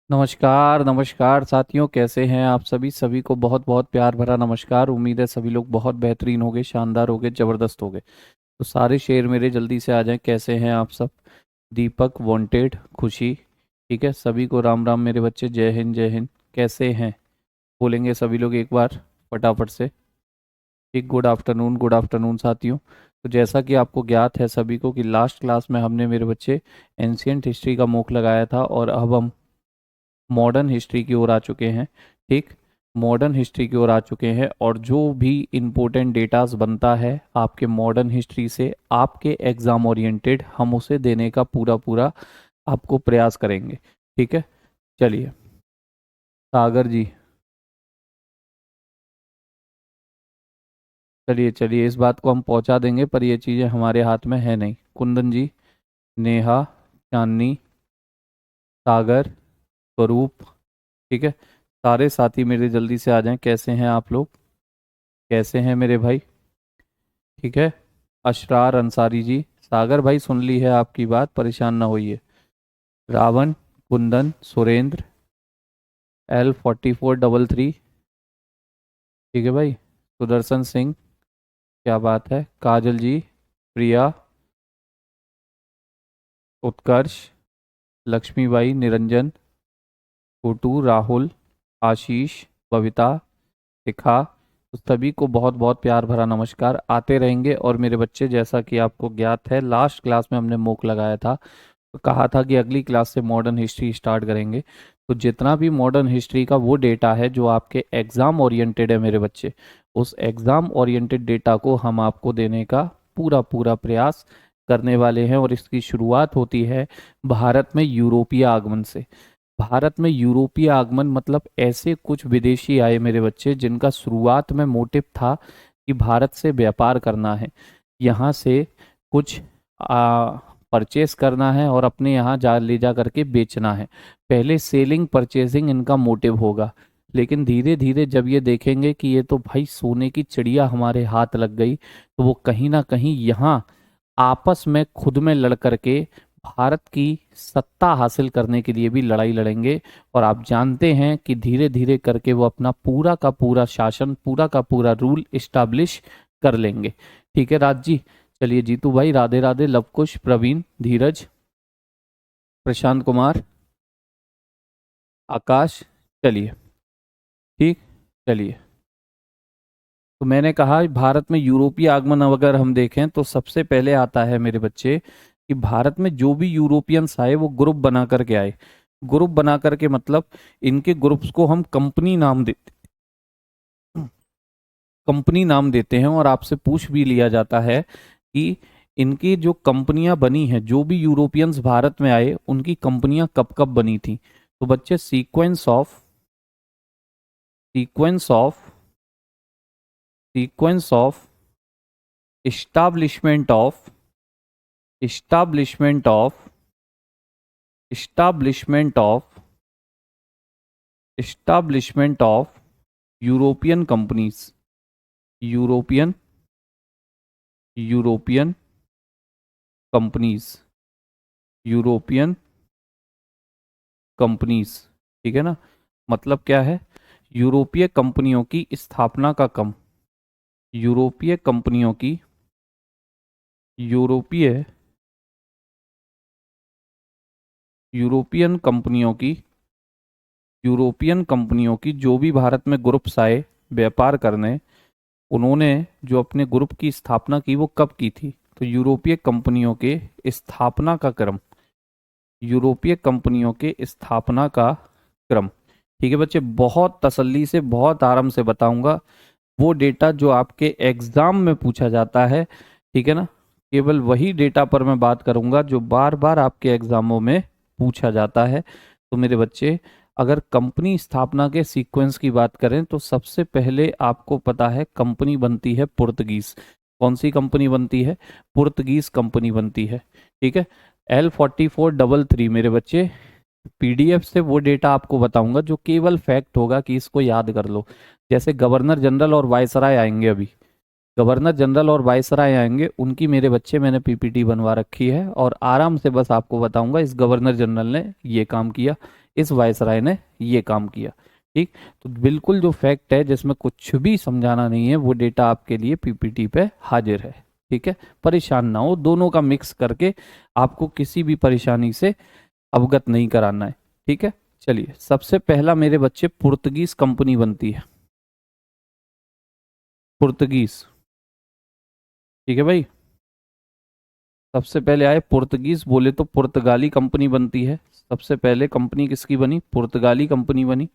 नमस्कार नमस्कार साथियों, कैसे हैं आप सभी को बहुत बहुत प्यार भरा नमस्कार। उम्मीद है सभी लोग बहुत बेहतरीन होंगे, शानदार होंगे, जबरदस्त होंगे। तो सारे शेर मेरे जल्दी से आ जाएं। कैसे हैं आप सब? दीपक, वांटेड, खुशी, ठीक है, सभी को राम राम मेरे बच्चे। जय हिंद जय हिंद। कैसे हैं बोलेंगे सभी लोग एक बार फटाफट से। ठीक, गुड आफ्टरनून साथियों। तो जैसा कि आपको ज्ञात है सभी को कि लास्ट क्लास में हमने मेरे बच्चे एंशियंट हिस्ट्री का मुख लगाया था और अब हम मॉडर्न हिस्ट्री की ओर आ चुके हैं। ठीक, मॉडर्न हिस्ट्री की ओर आ चुके हैं और जो भी इम्पोर्टेंट डेटास बनता है आपके मॉडर्न हिस्ट्री से आपके एग्जाम ओरिएंटेड, हम उसे देने का पूरा पूरा आपको प्रयास करेंगे। ठीक है, चलिए। सागर जी, चलिए चलिए, इस बात को हम पहुंचा देंगे, पर ये चीज़ें हमारे हाथ में है नहीं। कुंदन जी, नेहा, चांदनी, सागर, स्वरूप, ठीक है, सारे साथी मेरे जल्दी से आ जाएं। कैसे हैं आप लोग? कैसे हैं मेरे भाई? ठीक है, अशरार अंसारी जी, सागर भाई सुन ली है आपकी बात, परेशान ना होइए। रावण, कुंदन, सुरेंद्र, L4433, ठीक है भाई। सुदर्शन सिंह, क्या बात है। काजल जी, प्रिया, उत्कर्ष, लक्ष्मीबाई, निरंजन, छोटू, राहुल, आशीष, बबीता, शिखा, तो सभी को बहुत बहुत प्यार भरा नमस्कार। आते रहेंगे। और मेरे बच्चे, जैसा कि आपको ज्ञात है लास्ट क्लास में हमने मोक लगाया था, तो कहा था कि अगली क्लास से मॉडर्न हिस्ट्री स्टार्ट करेंगे। तो जितना भी मॉडर्न हिस्ट्री का वो डेटा है जो आपके एग्ज़ाम ओरिएंटेड है मेरे बच्चे, उस एग्ज़ाम ओरिएंटेड डेटा को हम आपको देने का पूरा पूरा प्रयास करने वाले हैं। और इसकी शुरुआत होती है भारत में यूरोपीय आगमन से। भारत में यूरोपीय आगमन मतलब ऐसे कुछ विदेशी आए मेरे बच्चे जिनका शुरुआत में मोटिव था कि भारत से व्यापार करना है, यहाँ से कुछ परचेस करना है और अपने यहाँ जा ले जा करके बेचना है। पहले सेलिंग परचेसिंग इनका मोटिव होगा, लेकिन धीरे धीरे जब ये देखेंगे कि ये तो भाई सोने की चिड़िया हमारे हाथ लग गई, तो वो कहीं ना कहीं यहाँ आपस में खुद में लड़ करके भारत की सत्ता हासिल करने के लिए भी लड़ाई लड़ेंगे। और आप जानते हैं कि धीरे धीरे करके वो अपना पूरा का पूरा शासन, पूरा का पूरा रूल इस्टाब्लिश कर लेंगे। ठीक है राज जी। चलिए, जीतू भाई राधे राधे, लवकुश, प्रवीण, धीरज, प्रशांत कुमार, आकाश, चलिए। ठीक, चलिए। तो मैंने कहा भारत में यूरोपीय आगमन अगर हम देखें तो सबसे पहले आता है मेरे बच्चे कि भारत में जो भी यूरोपियंस आए वो ग्रुप बना करके आए। ग्रुप बना करके मतलब इनके ग्रुप्स को हम कंपनी नाम देते हैं। और आपसे पूछ भी लिया जाता है कि इनकी जो कंपनियां बनी हैं, जो भी यूरोपियंस भारत में आए उनकी कंपनियां कब कब बनी थी। तो बच्चे, sequence of sequence of establishment of establishment of establishment of establishment of European companies, European European companies, European companies, ठीक है ना। मतलब क्या है? यूरोपीय कंपनियों की स्थापना का क्रम, यूरोपीय कंपनियों की यूरोपीय यूरोपियन कंपनियों की यूरोपियन कंपनियों की जो भी भारत में ग्रुप्स आए व्यापार करने, उन्होंने जो अपने ग्रुप की स्थापना की वो कब की थी। तो यूरोपीय कंपनियों के स्थापना का क्रम, यूरोपीय कंपनियों के स्थापना का क्रम। ठीक है बच्चे, बहुत तसल्ली से बहुत आराम से बताऊंगा। वो डेटा जो आपके एग्जाम में पूछा जाता है, ठीक है ना, केवल वही डेटा पर मैं बात करूंगा जो बार बार आपके एग्जामों में पूछा जाता है। तो मेरे बच्चे, अगर कंपनी स्थापना के सीक्वेंस की बात करें तो सबसे पहले आपको पता है कंपनी बनती है पुर्तगीज। कौन सी कंपनी बनती है? पुर्तगीज कंपनी बनती है। ठीक है, L4433 मेरे बच्चे, पीडीएफ से वो डेटा आपको बताऊंगा जो केवल फैक्ट होगा कि इसको याद कर लो। जैसे गवर्नर जनरल और वायसराय आएंगे, अभी गवर्नर जनरल और वायसराय आएंगे, उनकी मेरे बच्चे मैंने पीपीटी बनवा रखी है और आराम से बस आपको बताऊंगा इस गवर्नर जनरल ने ये काम किया, इस वायसराय ने ये काम किया। ठीक, तो बिल्कुल जो फैक्ट है जिसमें कुछ भी समझाना नहीं है वो डेटा आपके लिए पीपीटी पे हाजिर है। ठीक है, परेशान ना हो, दोनों का मिक्स करके आपको किसी भी परेशानी से अवगत नहीं कराना है। ठीक है, चलिए सबसे पहला मेरे बच्चे पुर्तगीज कंपनी बनती है, पुर्तगीज। ठीक है भाई, सबसे पहले आए पुर्तगीज, बोले तो पुर्तगाली कंपनी बनती है। सबसे पहले कंपनी किसकी बनी? पुर्तगाली कंपनी बनी।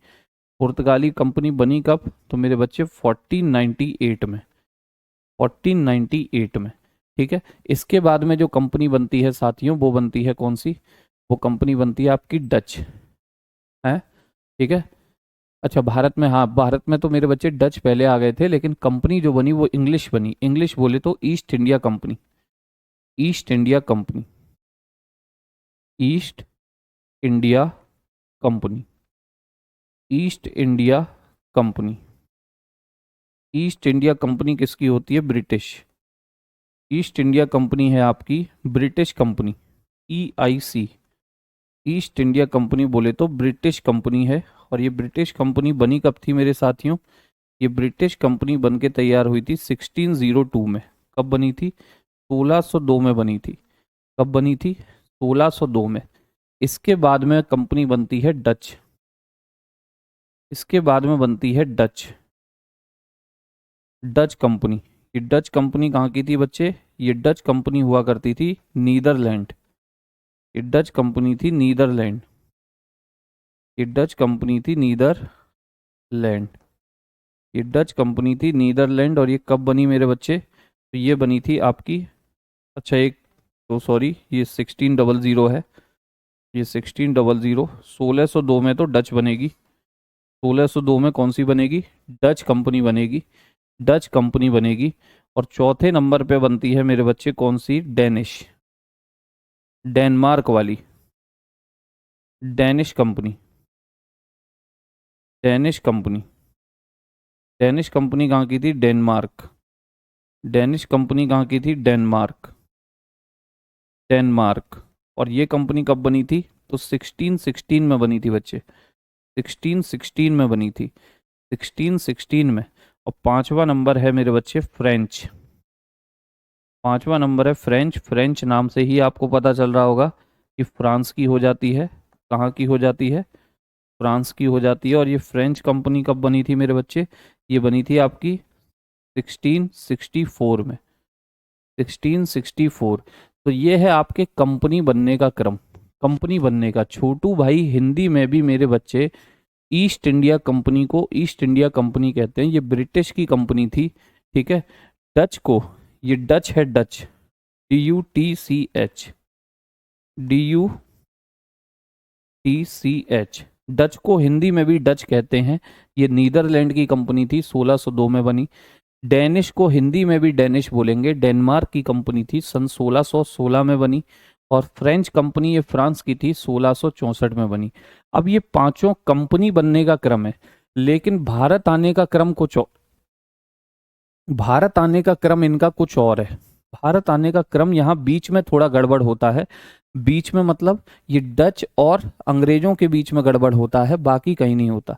पुर्तगाली कंपनी बनी कब? तो मेरे बच्चे 1498 में, 1498 में। ठीक है, इसके बाद में जो कंपनी बनती है साथियों वो बनती है कौन सी? वो कंपनी बनती है आपकी डच है। ठीक है, अच्छा भारत में, हाँ भारत में तो मेरे बच्चे डच पहले आ गए थे, लेकिन कंपनी जो बनी वो इंग्लिश बनी। इंग्लिश बोले तो east India company, east India company, east India company, east India company. East India company किसकी होती है? ब्रिटिश। ईस्ट इंडिया कंपनी है आपकी British company, EIC। East India company बोले तो ब्रिटिश कंपनी है। और ये ब्रिटिश कंपनी बनी कब थी मेरे साथियों? ये ब्रिटिश कंपनी बन के तैयार हुई थी 1602 में। कब बनी थी? 1602 में बनी थी। कब बनी थी? 1602 में। इसके बाद में कंपनी बनती है डच, इसके बाद में बनती है डच, डच कंपनी। ये डच कंपनी कहाँ की थी बच्चे? ये डच कंपनी हुआ करती थी नीदरलैंड। ये डच कंपनी थी नीदरलैंड, ये डच कंपनी थी नीदरलैंड, ये डच कंपनी थी नीदरलैंड। और ये कब बनी मेरे बच्चे? तो ये बनी थी आपकी, अच्छा एक तो सॉरी, ये 1600 है, ये 1600। 1602 में तो डच बनेगी, 1602 में कौन सी बनेगी? डच कंपनी बनेगी, डच कंपनी बनेगी। और चौथे नंबर पे बनती है मेरे बच्चे कौन सी? डेनिश, डेनमार्क वाली, Danish company, Danish company. Danish company कहाँ की थी? डेनमार्क। डेनिश कंपनी कहाँ की थी? Denmark, Denmark. और ये कंपनी कब बनी थी? तो 1616 में बनी थी बच्चे, 1616 में बनी थी, 1616 में। और पांचवा नंबर है मेरे बच्चे फ्रेंच, पांचवा नंबर है फ्रेंच। फ्रेंच नाम से ही आपको पता चल रहा होगा कि फ्रांस की हो जाती है। कहाँ की हो जाती है? फ्रांस की हो जाती है। और ये फ्रेंच कंपनी कब बनी थी मेरे बच्चे? ये बनी थी आपकी 1664 में, 1664। तो ये है आपके कंपनी बनने का क्रम, कंपनी बनने का। छोटू भाई हिंदी में भी मेरे बच्चे ईस्ट इंडिया कंपनी को ईस्ट इंडिया कंपनी कहते हैं। ये ब्रिटिश की कंपनी थी। ठीक है, डच को, ये डच है डच, DUTCH, DUTCH, डच को हिंदी में भी डच कहते हैं। ये नीदरलैंड की कंपनी थी, 1602 में बनी। डेनिश को हिंदी में भी डेनिश बोलेंगे, डेनमार्क की कंपनी थी, सन 1616 में बनी। और फ्रेंच कंपनी ये फ्रांस की थी, 1664 में बनी। अब ये पांचों कंपनी बनने का क्रम है, लेकिन भारत आने का क्रम कुछ और, भारत आने का क्रम इनका कुछ और है। भारत आने का क्रम यहाँ बीच में थोड़ा गड़बड़ होता है। बीच में मतलब ये डच और अंग्रेजों के बीच में गड़बड़ होता है, बाकी कहीं नहीं होता।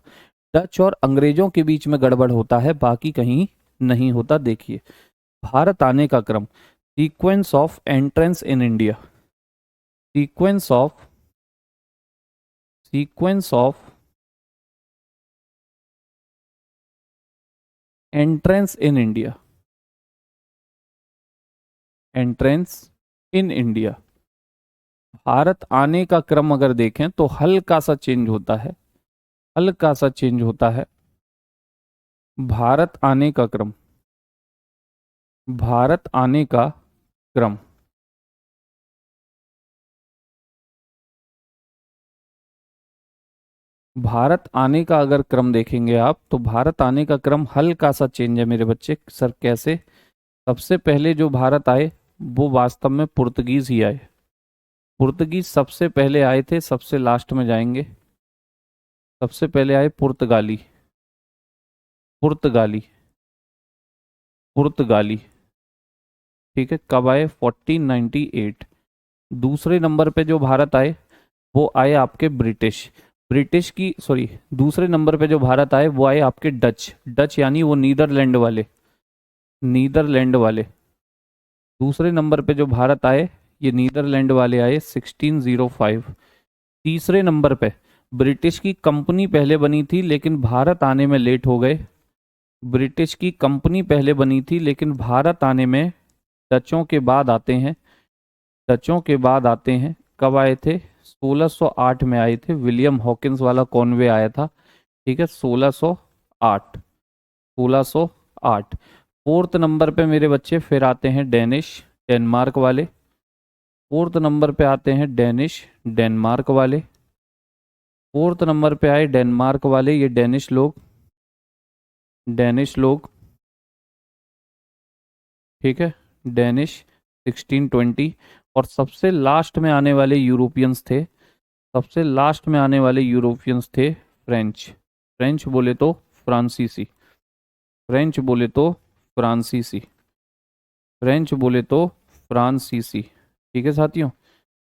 डच और अंग्रेजों के बीच में गड़बड़ होता है, बाकी कहीं नहीं होता। देखिए भारत आने का क्रम, sequence of entrance in India, sequence of, sequence of entrance in India, entrance in India. भारत आने का क्रम अगर देखें तो हल्का सा चेंज होता है, हल्का सा चेंज होता है। भारत आने का क्रम, भारत आने का क्रम, भारत आने का अगर क्रम देखेंगे आप तो भारत आने का क्रम हल्का सा चेंज है मेरे बच्चे। सर कैसे? सबसे पहले जो भारत आए वो वास्तव में पुर्तगीज ही आए। पुर्तगीज सबसे पहले आए थे, सबसे लास्ट में जाएंगे। सबसे पहले आए पुर्तगाली, पुर्तगाली, पुर्तगाली। ठीक है, कब आए? 1498। दूसरे नंबर पे जो भारत आए वो आए आपके ब्रिटिश। ब्रिटिश की सॉरी दूसरे नंबर पे जो भारत आए वो आए आपके डच। डच यानी वो नीदरलैंड वाले, नीदरलैंड वाले। दूसरे नंबर पे जो भारत आए ये नीदरलैंड वाले आए 1605। तीसरे नंबर पे ब्रिटिश की कंपनी पहले बनी थी लेकिन भारत आने में लेट हो गए। ब्रिटिश की कंपनी पहले बनी थी लेकिन भारत आने में डचों के बाद आते हैं। डचों के बाद आते हैं, कब आए थे? 1608 में आए थे। विलियम हॉकिंस वाला कॉन्वे आया था, ठीक है, 1608। 1608। फोर्थ नंबर पे मेरे बच्चे फिर आते हैं डेनिश, डेनमार्क वाले। फोर्थ नंबर पे आते हैं डेनिश, डेनमार्क वाले। फोर्थ नंबर पे आए डेनमार्क वाले, ये डेनिश लोग, डेनिश लोग, ठीक है, डेनिश 1620। और सबसे लास्ट में आने वाले यूरोपियंस थे, सबसे लास्ट में आने वाले यूरोपियंस थे फ्रेंच। फ्रेंच बोले तो फ्रांसीसी, फ्रेंच बोले तो फ्रांसीसी, फ्रेंच बोले तो फ्रांसीसी, ठीक है साथियों,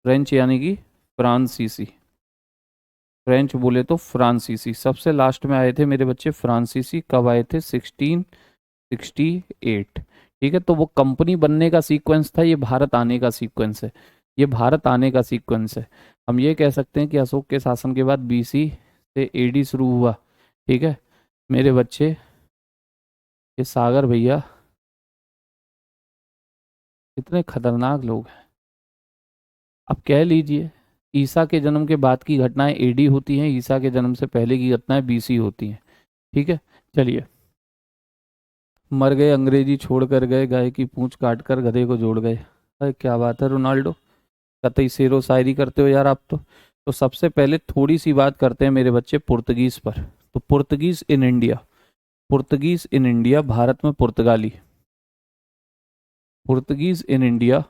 फ्रेंच यानी कि फ्रांसीसी, फ्रेंच बोले तो फ्रांसीसी। सबसे लास्ट में आए थे मेरे बच्चे फ्रांसीसी, कब आए थे? 1668, ठीक है। तो वो कंपनी बनने का सीक्वेंस था, ये भारत आने का सीक्वेंस है, ये भारत आने का सीक्वेंस है। हम ये कह सकते हैं कि अशोक के शासन के बाद बीसी से एडी शुरू हुआ, ठीक है मेरे बच्चे। ये सागर भैया कितने खतरनाक लोग हैं। अब कह लीजिए ईसा के जन्म के बाद की घटनाएं एडी होती हैं, ईसा के जन्म से पहले की घटनाएं बीसी होती हैं, ठीक है। चलिए, मर गए अंग्रेजी छोड़ कर गए, गाय की पूंछ काट कर गधे को जोड़ गए। अरे क्या बात है रोनाल्डो, कतई शेरो शायरी करते हो यार आप तो सबसे पहले थोड़ी सी बात करते हैं मेरे बच्चे पुर्तगीज पर। तो Portuguese in India, Portuguese in India, Bharat में पुर्तगाली, Portuguese in India,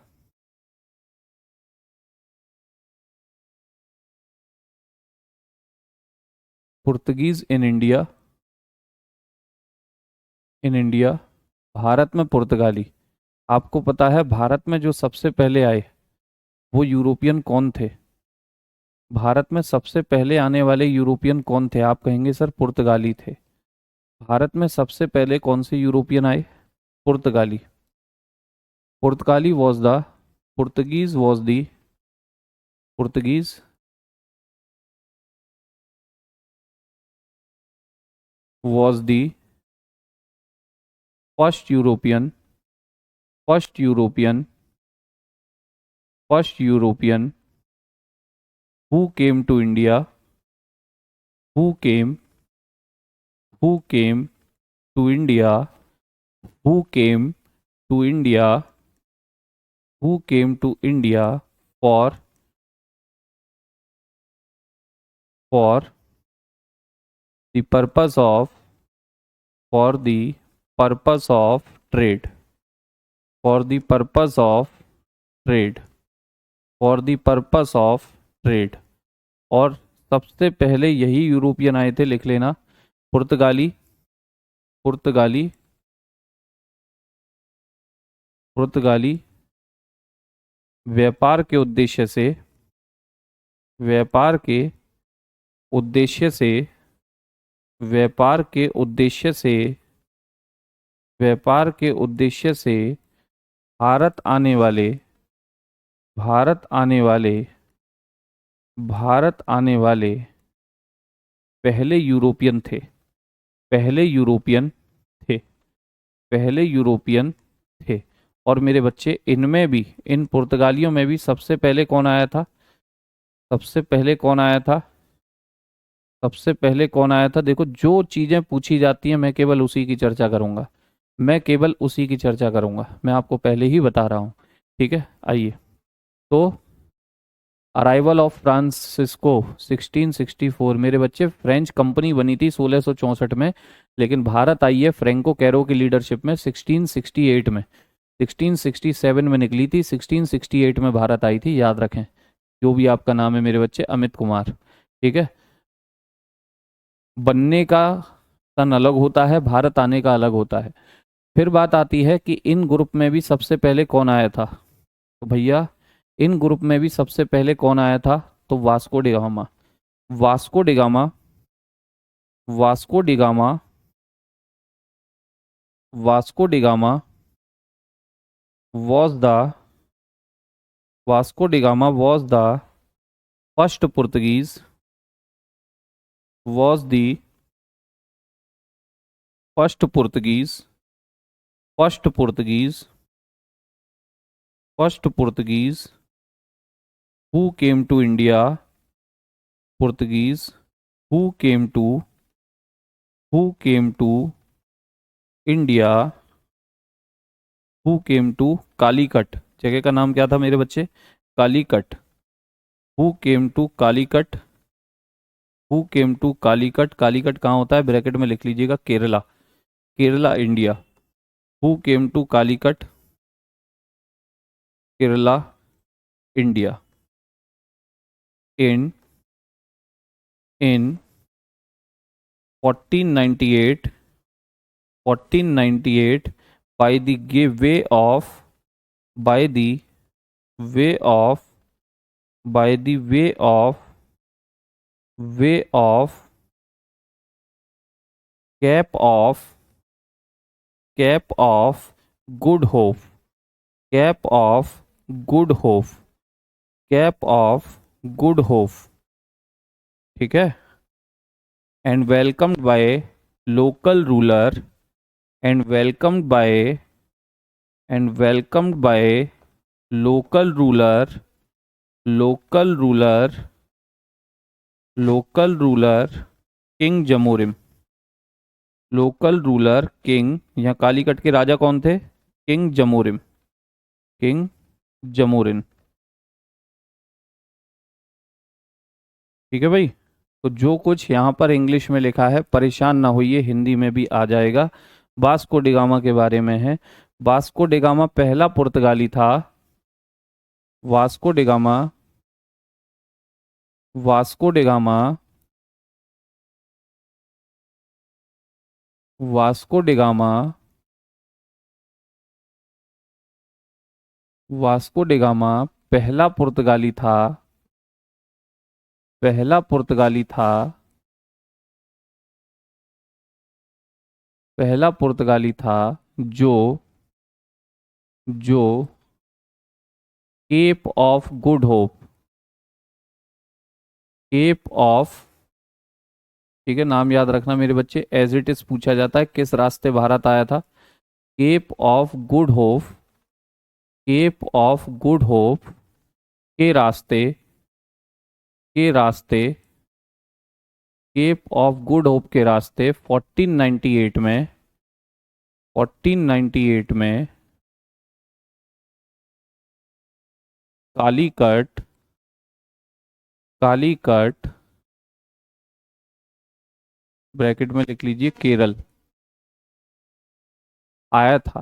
Portuguese in India, in India, Bharat में पुर्तगाली। आपको पता है भारत में जो सबसे पहले आए वो यूरोपियन कौन थे? भारत में सबसे पहले आने वाले यूरोपियन कौन थे? आप कहेंगे सर पुर्तगाली थे। भारत में सबसे पहले कौन से यूरोपियन आए? पुर्तगाली। पुर्तगाली was the, Portuguese was the, Portuguese was the first European, first European, first European who came to India, who came, who came to India, who came to India, who came to India for, for the purpose of, for the purpose of trade, for the purpose of trade, for the purpose of trade. और सबसे पहले यही European आए थे, लिख लेना, पुर्तगाली, पुर्तगाली, पुर्तगाली व्यापार के उद्देश्य से, व्यापार के उद्देश्य से, व्यापार के उद्देश्य से, व्यापार के उद्देश्य से भारत आने वाले, भारत आने वाले, भारत आने वाले पहले यूरोपियन थे, पहले यूरोपियन थे, पहले यूरोपियन थे। और मेरे बच्चे इनमें भी, इन पुर्तगालियों में भी सबसे पहले कौन आया था? सबसे पहले कौन आया था? सबसे पहले कौन आया था? देखो जो चीजें पूछी जाती हैं मैं केवल उसी की चर्चा करूंगा, मैं केवल उसी की चर्चा करूंगा, मैं आपको पहले ही बता रहा हूं, ठीक है। आइए, तो अराइवल ऑफ फ्रांसिस्को 1664, मेरे बच्चे फ्रेंच कंपनी बनी थी 1664 में, लेकिन भारत आई है फ्रैंको कैरो की लीडरशिप में 1668 में, 1667 में निकली थी, 1668 में भारत आई थी, याद रखें। जो भी आपका नाम है मेरे बच्चे, अमित कुमार, ठीक है। बनने का सन अलग होता है, भारत आने का अलग होता है। फिर बात आती है कि इन ग्रुप में भी सबसे पहले कौन आया था? तो भैया इन ग्रुप में भी सबसे पहले कौन आया था? तो Vasco D gamma, Vasco da Gama, Vasco da Gama, Vasco da Gama was the Vasco da Gama was the first Portuguese was the first Portuguese first Portuguese first Portuguese who came to India. Portuguese who came to India, who came to Calicut. जगह का नाम क्या था मेरे बच्चे? Calicut. who came to Calicut, who came to Calicut. Calicut कहाँ होता है? ब्रैकेट में लिख लीजिएगा, Kerala, Kerala India. who came to Calicut, Kerala India in 1498 by the way of by the way of by the way of Cape of Good Hope, Cape of Good Hope, Cape of Good Hope, ठीक है। and welcomed by local ruler and welcomed by local ruler local ruler local ruler king Zamorin. Local ruler king, यहाँ कालीकट के राजा कौन थे? King Zamorin, king Zamorin. ठीक है भाई। तो जो कुछ यहाँ पर इंग्लिश में लिखा है परेशान ना होइए, हिंदी में भी आ जाएगा। वास्को डिगामा के बारे में है। वास्को डिगामा पहला पुर्तगाली था। Vasco da Gama, Vasco da Gama, Vasco da Gama, Vasco da Gama पहला पुर्तगाली था, पहला पुर्तगाली था, पहला पुर्तगाली था जो जो Cape of Good Hope, Cape of, ठीक है, नाम याद रखना मेरे बच्चे, एज इट इज पूछा जाता है किस रास्ते भारत आया था। Cape of Good Hope, Cape of Good Hope के रास्ते, के रास्ते, केप ऑफ गुड होप के रास्ते 1498 में, 1498 में कालीकट, कालीकट ब्रैकेट में लिख लीजिए केरल आया था,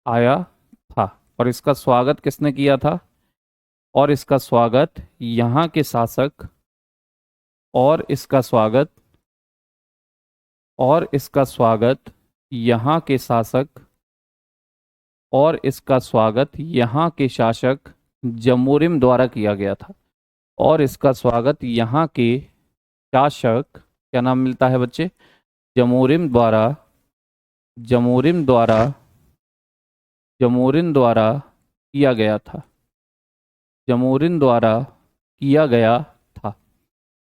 आया था। और इसका स्वागत किसने किया था? और इसका स्वागत यहाँ के शासक, और इसका स्वागत, और इसका स्वागत यहाँ के शासक, और इसका स्वागत यहाँ के शासक जमोरिम द्वारा किया गया था। और इसका स्वागत यहाँ के शासक, क्या नाम मिलता है बच्चे? जमोरिम द्वारा, जमोरिम द्वारा, जमोरिन द्वारा किया गया था, जमोरिन द्वारा किया गया था।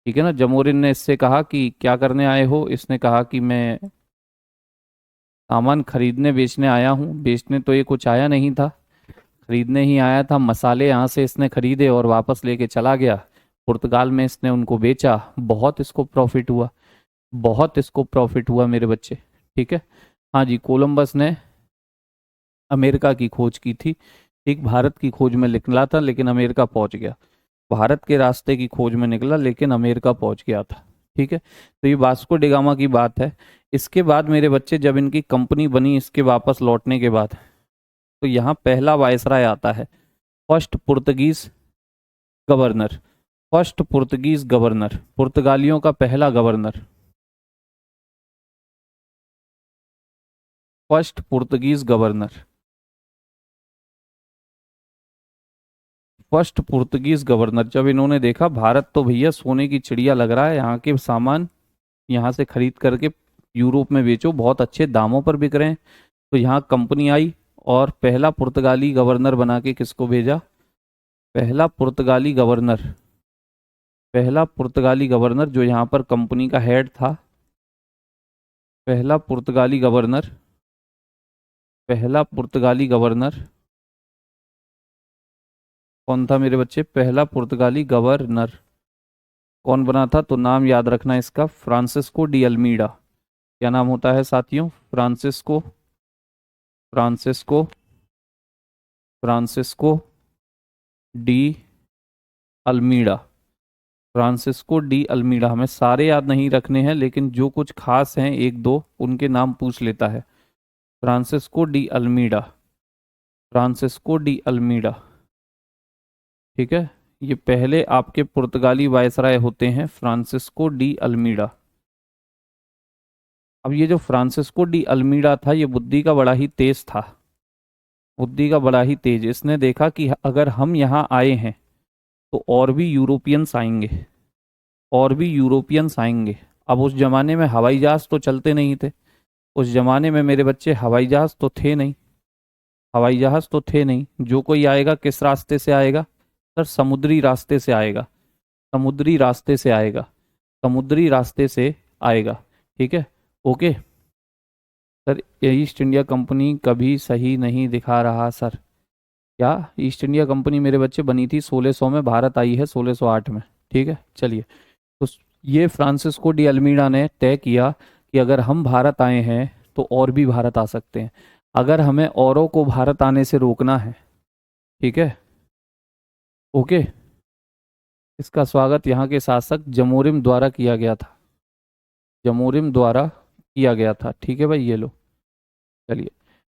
ठीक है ना। जमोरिन ने इससे कहा कि क्या करने आए हो? इसने कहा कि मैं सामान खरीदने बेचने आया हूँ। बेचने तो ये कुछ आया नहीं था, खरीदने ही आया था। मसाले यहाँ से इसने खरीदे और वापस लेके चला गया। पुर्तगाल में इसने उनको बेचा, बहुत इसको प्रॉफिट हुआ, बहुत इसको प्रॉफिट हुआ मेरे बच्चे। ठीक है। हाँ जी, कोलंबस ने अमेरिका की खोज की थी। ठीक, भारत की खोज में निकला था लेकिन अमेरिका पहुंच गया। भारत के रास्ते की खोज में निकला लेकिन अमेरिका पहुंच गया था। ठीक है। तो ये वास्को डिगामा की बात है। इसके बाद मेरे बच्चे जब इनकी कंपनी बनी, इसके वापस लौटने के बाद, तो यहाँ पहला वायसराय आता है, first Portuguese governor, first Portuguese governor, पुर्तगालियों का पहला governor, first Portuguese governor, first Portuguese governor, जब इन्होंने देखा भारत तो भैया सोने की चिड़िया लग रहा है, यहाँ के सामान यहाँ से खरीद करके यूरोप में बेचो, बहुत अच्छे दामों पर बिक रहे हैं। तो यहाँ कंपनी आई और पहला पुर्तगाली गवर्नर बना के किसको भेजा? पहला पुर्तगाली गवर्नर, पहला पुर्तगाली गवर्नर जो यहाँ पर कंपनी का हेड था, पहला पुर्तगाली गवर्नर, पहला पुर्तगाली गवर्नर कौन था मेरे बच्चे? पहला पुर्तगाली गवर्नर कौन बना था? तो नाम याद रखना इसका, फ्रांसिस्को डी अल्मीडा। क्या नाम होता है साथियों? Francisco, Francisco, Francisco de Almeida, Francisco de Almeida. हमें सारे याद नहीं रखने हैं, लेकिन जो कुछ खास हैं एक दो उनके नाम पूछ लेता है। Francisco de Almeida, Francisco de Almeida, ठीक है। ये पहले आपके पुर्तगाली वायसराय होते हैं, फ्रांसिस्को डी अल्मीडा। अब ये जो फ्रांसिस्को डी अल्मीडा था, ये बुद्धि का बड़ा ही तेज था, बुद्धि का बड़ा ही तेज। इसने देखा कि अगर हम यहाँ आए हैं तो और भी यूरोपियंस आएंगे, और भी यूरोपियंस आएंगे। अब उस जमाने में हवाई जहाज तो चलते नहीं थे, उस जमाने में मेरे बच्चे हवाई जहाज तो थे नहीं, हवाई जहाज तो थे नहीं। जो कोई आएगा किस रास्ते से आएगा सर? समुद्री रास्ते से आएगा, समुद्री रास्ते से आएगा, समुद्री रास्ते से आएगा, ठीक है। Okay sir, east India company कभी सही नहीं दिखा रहा सर। क्या ईस्ट इंडिया कंपनी मेरे बच्चे बनी थी 1600 में, भारत आई है 1608 में, ठीक है। चलिए, तो ये फ्रांसिस्को डी अल्मीडा ने तय किया कि अगर हम भारत आए हैं तो और भी भारत आ सकते हैं, अगर हमें औरों को भारत आने से रोकना है, ठीक है। ओके, इसका स्वागत यहाँ के शासक जमोरिम द्वारा किया गया था, जमोरिम द्वारा किया गया था, ठीक है भाई। ये लो, चलिए।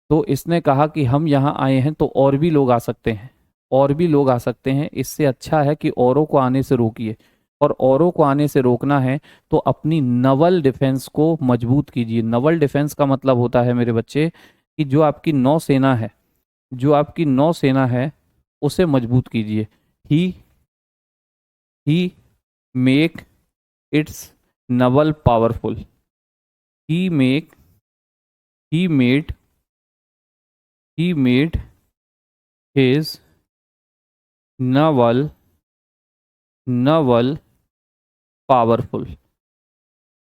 तो इसने कहा कि हम यहाँ आए हैं तो और भी लोग आ सकते हैं, और भी लोग आ सकते हैं, इससे अच्छा है कि औरों को आने से रोकिए। और औरों को आने से रोकना है तो अपनी नवल डिफेंस को मजबूत कीजिए। नवल डिफेंस का मतलब होता है मेरे बच्चे कि जो आपकी नौसेना है, जो आपकी नौसेना है उसे मजबूत कीजिए। He he make its naval powerful, he make he made he made his naval powerful,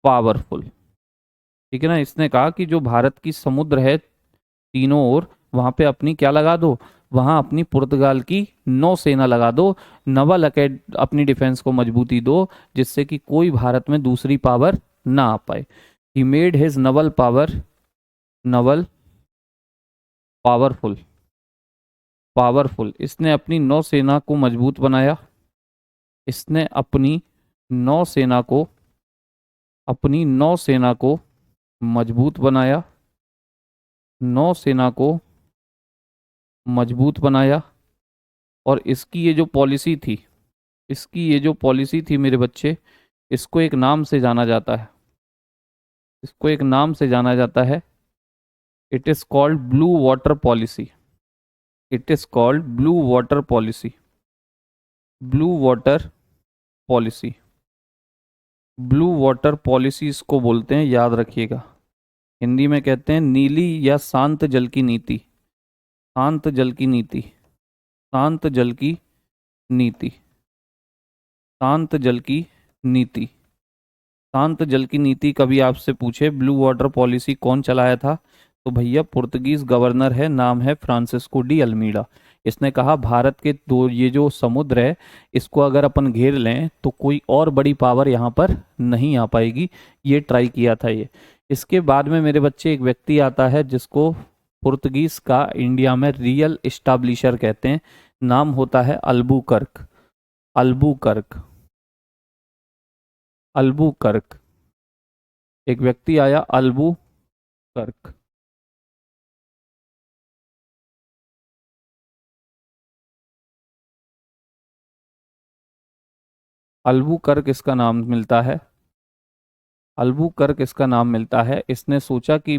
powerful, ठीक है ना। इसने कहा कि जो भारत की समुद्र है तीनों ओर, वहां पे अपनी क्या लगा दो? वहां अपनी पुर्तगाल की नौसेना लगा दो, नवल अपनी डिफेंस को मजबूती दो, जिससे कि कोई भारत में दूसरी पावर ना आ पाए। He made his Naval power, Naval powerful, powerful. इसने अपनी नौसेना को मजबूत बनाया, इसने अपनी नौसेना को, अपनी नौसेना को मजबूत बनाया, नौसेना को मजबूत बनाया। और इसकी ये जो पॉलिसी थी, इसकी ये जो पॉलिसी थी मेरे बच्चे, इसको एक नाम से जाना जाता है, इसको एक नाम से जाना जाता है। It is called blue water policy, it is called blue water policy, blue water policy, blue water policy इसको बोलते हैं, याद रखिएगा। हिंदी में कहते हैं नीली या शांत जल की नीति, शांत जल की नीति, शांत जल की नीति, शांत जल की नीति, शांत जल की नीति। कभी आपसे पूछे ब्लू वाटर पॉलिसी कौन चलाया था, तो भैया पुर्तगीज गवर्नर है, नाम है फ्रांसिस्को डी अल्मीडा। इसने कहा भारत के दो ये जो समुद्र है, इसको अगर अपन घेर लें तो कोई और बड़ी पावर यहाँ पर नहीं आ पाएगी। ये ट्राई किया था ये। इसके बाद में मेरे बच्चे एक व्यक्ति आता है जिसको पुर्तगीज का इंडिया में रियल इस्टाब्लिशर कहते हैं, नाम होता है अल्बुकर्क, अल्बुकर्क, अल्बुकर्क। एक व्यक्ति आया अल्बुकर्क। अल्बुकर्क इसका नाम मिलता है, अल्बुकर्क इसका नाम मिलता है। इसने सोचा कि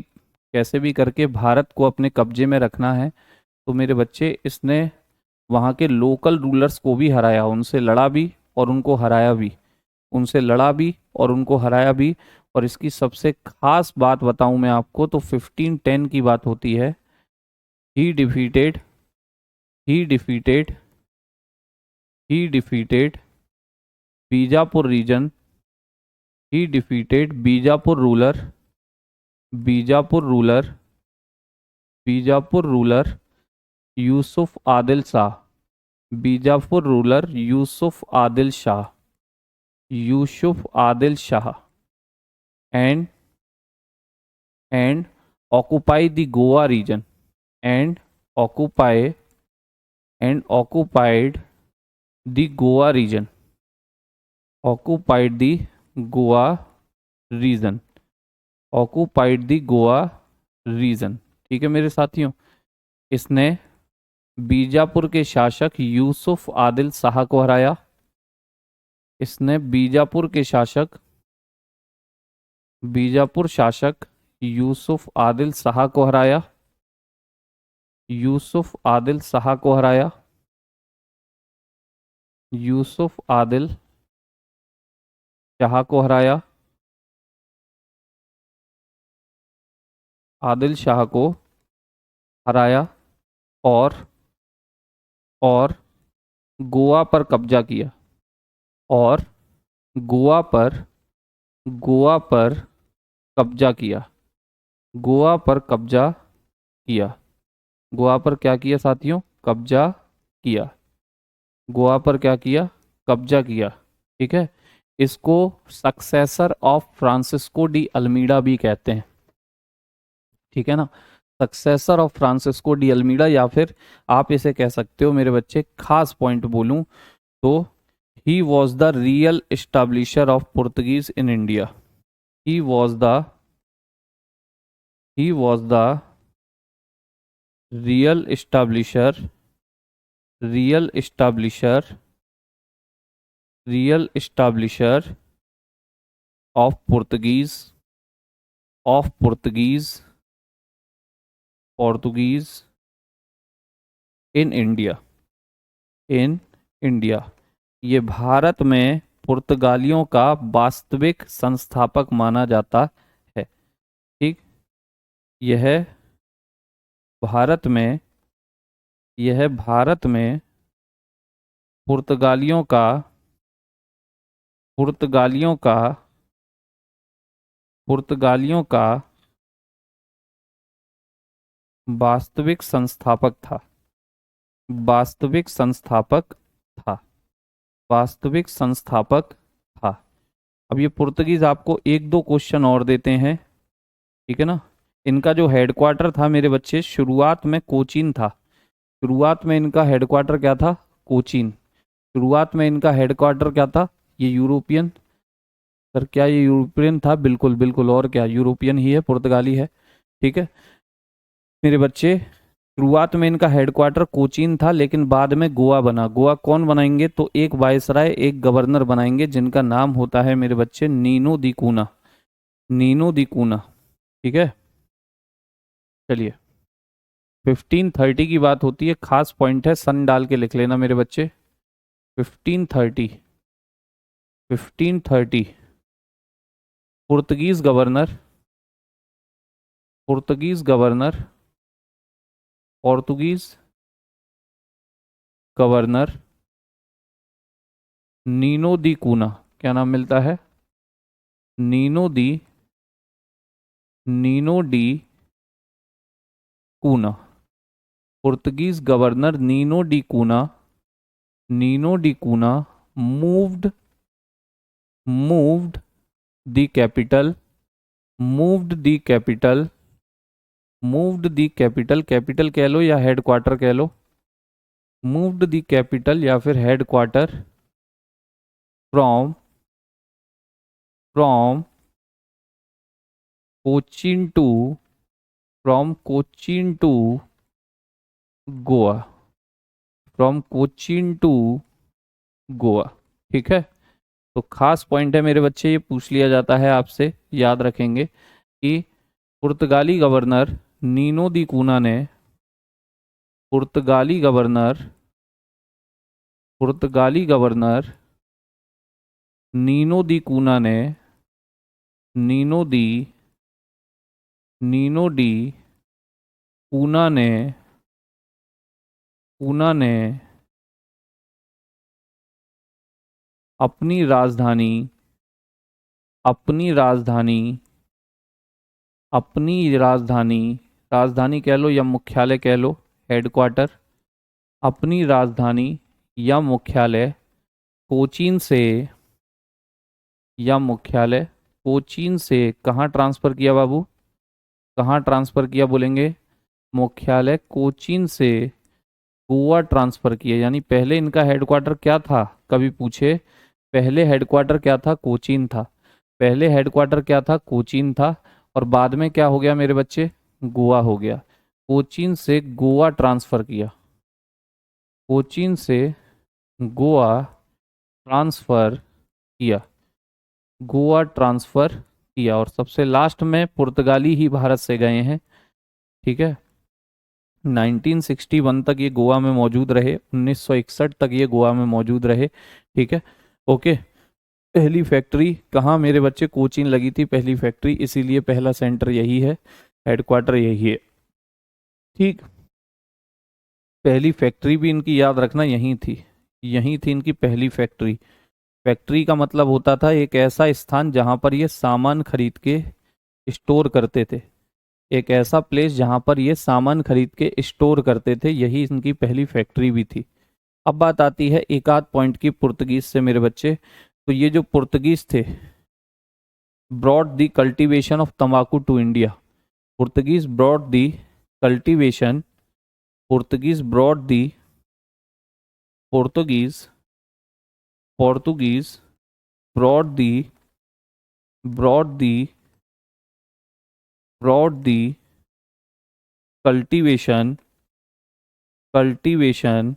कैसे भी करके भारत को अपने कब्जे में रखना है। तो मेरे बच्चे, इसने वहाँ के लोकल रूलर्स को भी हराया, उनसे लड़ा भी और उनको हराया भी, उनसे लड़ा भी और उनको हराया भी। और इसकी सबसे खास बात बताऊं मैं आपको तो 1510 की बात होती है। He defeated he defeated he defeated Bijapur region, he defeated Bijapur ruler, Bijapur ruler, Bijapur ruler Yusuf Adil Shah, Bijapur ruler Yusuf Adil Shah, Yusuf Adil Shah and occupy the Goa region and occupy occupied the Goa region, occupied the Goa region, occupied the Goa region। ठीक है मेरे साथियों, इसने बीजापुर के शासक यूसुफ आदिल शाह को हराया, इसने बीजापुर शासक यूसुफ आदिल शाह को हराया, यूसुफ आदिल शाह को हराया, यूसुफ आदिल शाह को हराया, आदिल शाह को हराया और गोवा पर कब्जा किया, और गोवा पर कब्जा किया, गोवा पर कब्जा किया, गोवा पर क्या किया साथियों? कब्जा किया, गोवा पर क्या किया? कब्जा किया। ठीक है, इसको successor of Francisco de Almeida भी कहते हैं। ठीक है ना, successor of Francisco de Almeida, या फिर आप इसे कह सकते हो मेरे बच्चे, खास पॉइंट बोलूं तो he was the real establisher of Portuguese in India, he was the real establisher of Portuguese in India. ये भारत में पुर्तगालियों का वास्तविक संस्थापक माना जाता है। ठीक, यह भारत में पुर्तगालियों का वास्तविक संस्थापक था, वास्तविक संस्थापक था। अब ये पुर्तगीज आपको एक दो क्वेश्चन और देते हैं। ठीक है ना, इनका जो हेडक्वार्टर था मेरे बच्चे, शुरुआत में कोचीन था, शुरुआत में इनका हेडक्वार्टर क्या था? कोचीन। शुरुआत में इनका हेडक्वार्टर क्या था? ये यूरोपियन, सर क्या ये यूरोपियन था? बिल्कुल बिल्कुल, और क्या, यूरोपियन ही है, पुर्तगाली है। ठीक है मेरे बच्चे, शुरुआत में इनका हेडक्वार्टर कोचीन था, लेकिन बाद में गोवा बना। गोवा कौन बनाएंगे? तो एक वायसराय, एक गवर्नर बनाएंगे, जिनका नाम होता है मेरे बच्चे नीनो दी कूना, नीनो दी कूना। ठीक है, चलिए 1530 की बात होती है, खास पॉइंट है, सन डाल के लिख लेना मेरे बच्चे। 1530 पुर्तगीज गवर्नर नीनो दी कूना, क्या नाम मिलता है? नीनो डी कूना, पुर्तगीज गवर्नर नीनो डी कूना मूव्ड द कैपिटल कैपिटल कह लो या हेडक्वार्टर कह लो, मूव्ड द कैपिटल या फिर headquarter from Cochin to Goa, ठीक है, तो खास पॉइंट है मेरे बच्चे, ये पूछ लिया जाता है आपसे, याद रखेंगे कि पुर्तगाली गवर्नर नीनो दी कूना ने पुर्तगाली गवर्नर नीनो दी कूना ने नीनो दी नीनो डी कूना ने कूना ने अपनी राजधानी अपनी राजधानी अपनी राजधानी राजधानी कह लो या मुख्यालय कह लो, हेडक्वार्टर, अपनी राजधानी या मुख्यालय कोचीन से या मुख्यालय कोचीन से कहाँ ट्रांसफ़र किया बाबू? कहाँ ट्रांसफ़र किया बोलेंगे? मुख्यालय कोचीन से गोवा ट्रांसफ़र किया। यानी पहले इनका हेडक्वार्टर क्या था? कभी पूछे पहले हेडक्वार्टर क्या था? कोचीन था। पहले हेडक्वार्टर क्या था? कोचीन था। और बाद में क्या हो गया मेरे बच्चे? गोवा हो गया। कोचीन से गोवा ट्रांसफ़र किया। कोचीन से गोवा ट्रांसफ़र किया। गोवा ट्रांसफ़र किया। और सबसे लास्ट में पुर्तगाली ही भारत से गए हैं। ठीक है, 1961 तक ये गोवा में मौजूद रहे, 1961 तक ये गोवा में मौजूद रहे। ठीक है, ओके। पहली फैक्ट्री कहाँ मेरे बच्चे? कोचीन लगी थी पहली फैक्ट्री, इसीलिए पहला सेंटर यही है, हेडक्वार्टर यही है। ठीक, पहली फैक्ट्री भी इनकी याद रखना यहीं थी, यहीं थी इनकी पहली फैक्ट्री। फैक्ट्री का मतलब होता था एक ऐसा स्थान जहां पर ये सामान खरीद के स्टोर करते थे, एक ऐसा प्लेस जहां पर ये सामान खरीद के स्टोर करते थे, यही इनकी पहली फैक्ट्री भी थी। अब बात आती है एक आध पॉइंट की पुर्तगीज से मेरे बच्चे। तो ये जो पुर्तगीज थे, ब्रॉड द कल्टीवेशन ऑफ तंबाकू to India. Portuguese brought the cultivation Portuguese brought the Portuguese Portuguese brought the brought the brought the cultivation cultivation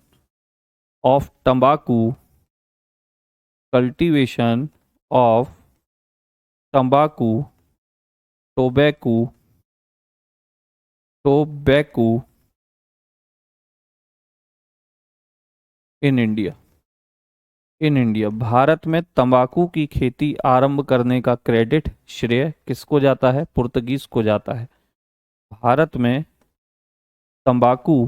of तंबाकू कल्टीवेशन ऑफ तंबाकू tobacco tobacco in India. In India, Bharat में तंबाकू की खेती आरंभ करने का क्रेडिट, श्रेय किसको जाता है? पुर्तगीज को जाता है। भारत में तंबाकू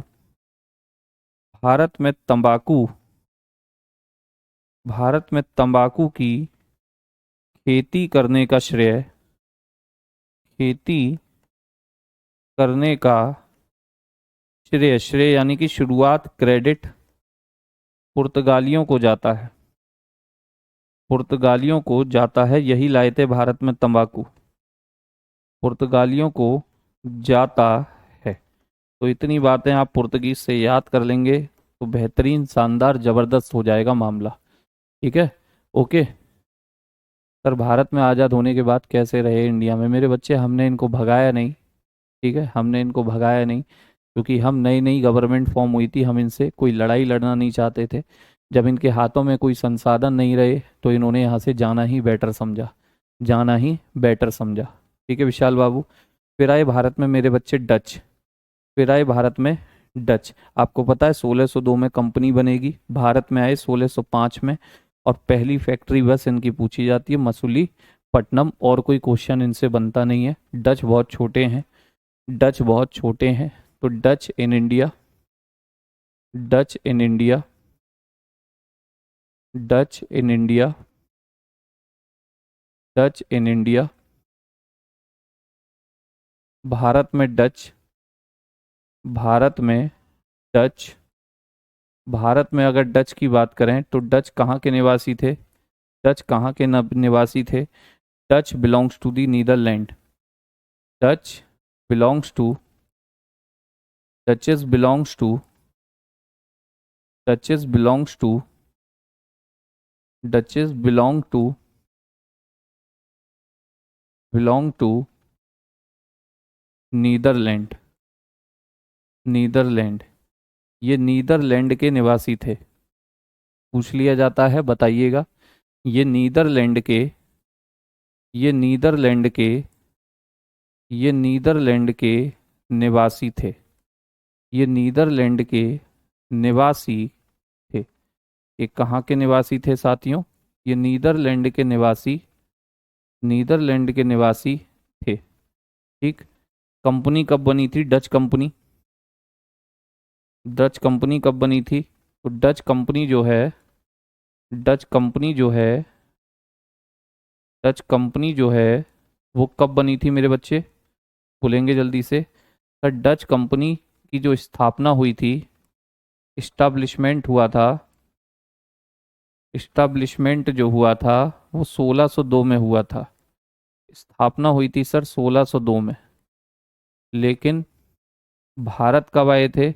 भारत में तंबाकू भारत में तंबाकू की खेती करने का श्रेय खेती करने का श्रेय श्रेय यानी कि शुरुआत, क्रेडिट पुर्तगालियों को जाता है। पुर्तगालियों को जाता है, यही लाए थे भारत में तंबाकू, पुर्तगालियों को जाता है। तो इतनी बातें आप पुर्तगीज से याद कर लेंगे तो बेहतरीन, शानदार, जबरदस्त हो जाएगा मामला। ठीक है, ओके। सर भारत में आज़ाद होने के बाद कैसे रहे इंडिया में? मेरे बच्चे हमने इनको भगाया नहीं। ठीक है, हमने इनको भगाया नहीं, क्योंकि हम नई नई गवर्नमेंट फॉर्म हुई थी, हम इनसे कोई लड़ाई लड़ना नहीं चाहते थे। जब इनके हाथों में कोई संसाधन नहीं रहे तो इन्होंने यहाँ से जाना ही बेटर समझा, जाना ही बेटर समझा। ठीक है विशाल बाबू। फिर आए भारत में मेरे बच्चे डच। फिर आए भारत में डच। आपको पता है 1602 में कंपनी बनेगी, भारत में आए 1605 में। और पहली फैक्ट्री बस इनकी पूछी जाती है मसूलीपट्टनम, और कोई क्वेश्चन इनसे बनता नहीं है। डच बहुत छोटे हैं, डच बहुत छोटे हैं। तो Dutch in India, Dutch in India, Dutch in India, Dutch in India. Bharat में डच, भारत में डच, भारत में अगर डच की बात करें तो डच कहाँ के निवासी थे? डच कहाँ के निवासी थे? Dutch belongs to the Netherland. Dutch belongs to Dutches belongs to Dutches belongs to Dutches belong to Netherland. Netherland, ये नीदरलैंड के निवासी थे। पूछ लिया जाता है, बताइएगा। ये नीदरलैंड के ये नीदरलैंड के ये नीदरलैंड के निवासी थे। ये नीदरलैंड के निवासी थे। ये कहाँ के निवासी थे साथियों? ये नीदरलैंड के निवासी थे। ठीक। कंपनी कब बनी थी? Dutch company. डच कंपनी कब बनी थी? तो डच कंपनी जो है डच कंपनी जो है वो कब बनी थी मेरे बच्चे? बोलेंगे जल्दी से। सर, डच कंपनी की जो स्थापना हुई थी, इस्टाब्लिशमेंट हुआ था, इस्टाब्लिशमेंट जो हुआ था वो 1602 में हुआ था। स्थापना हुई थी सर 1602 में। लेकिन भारत कब आए थे?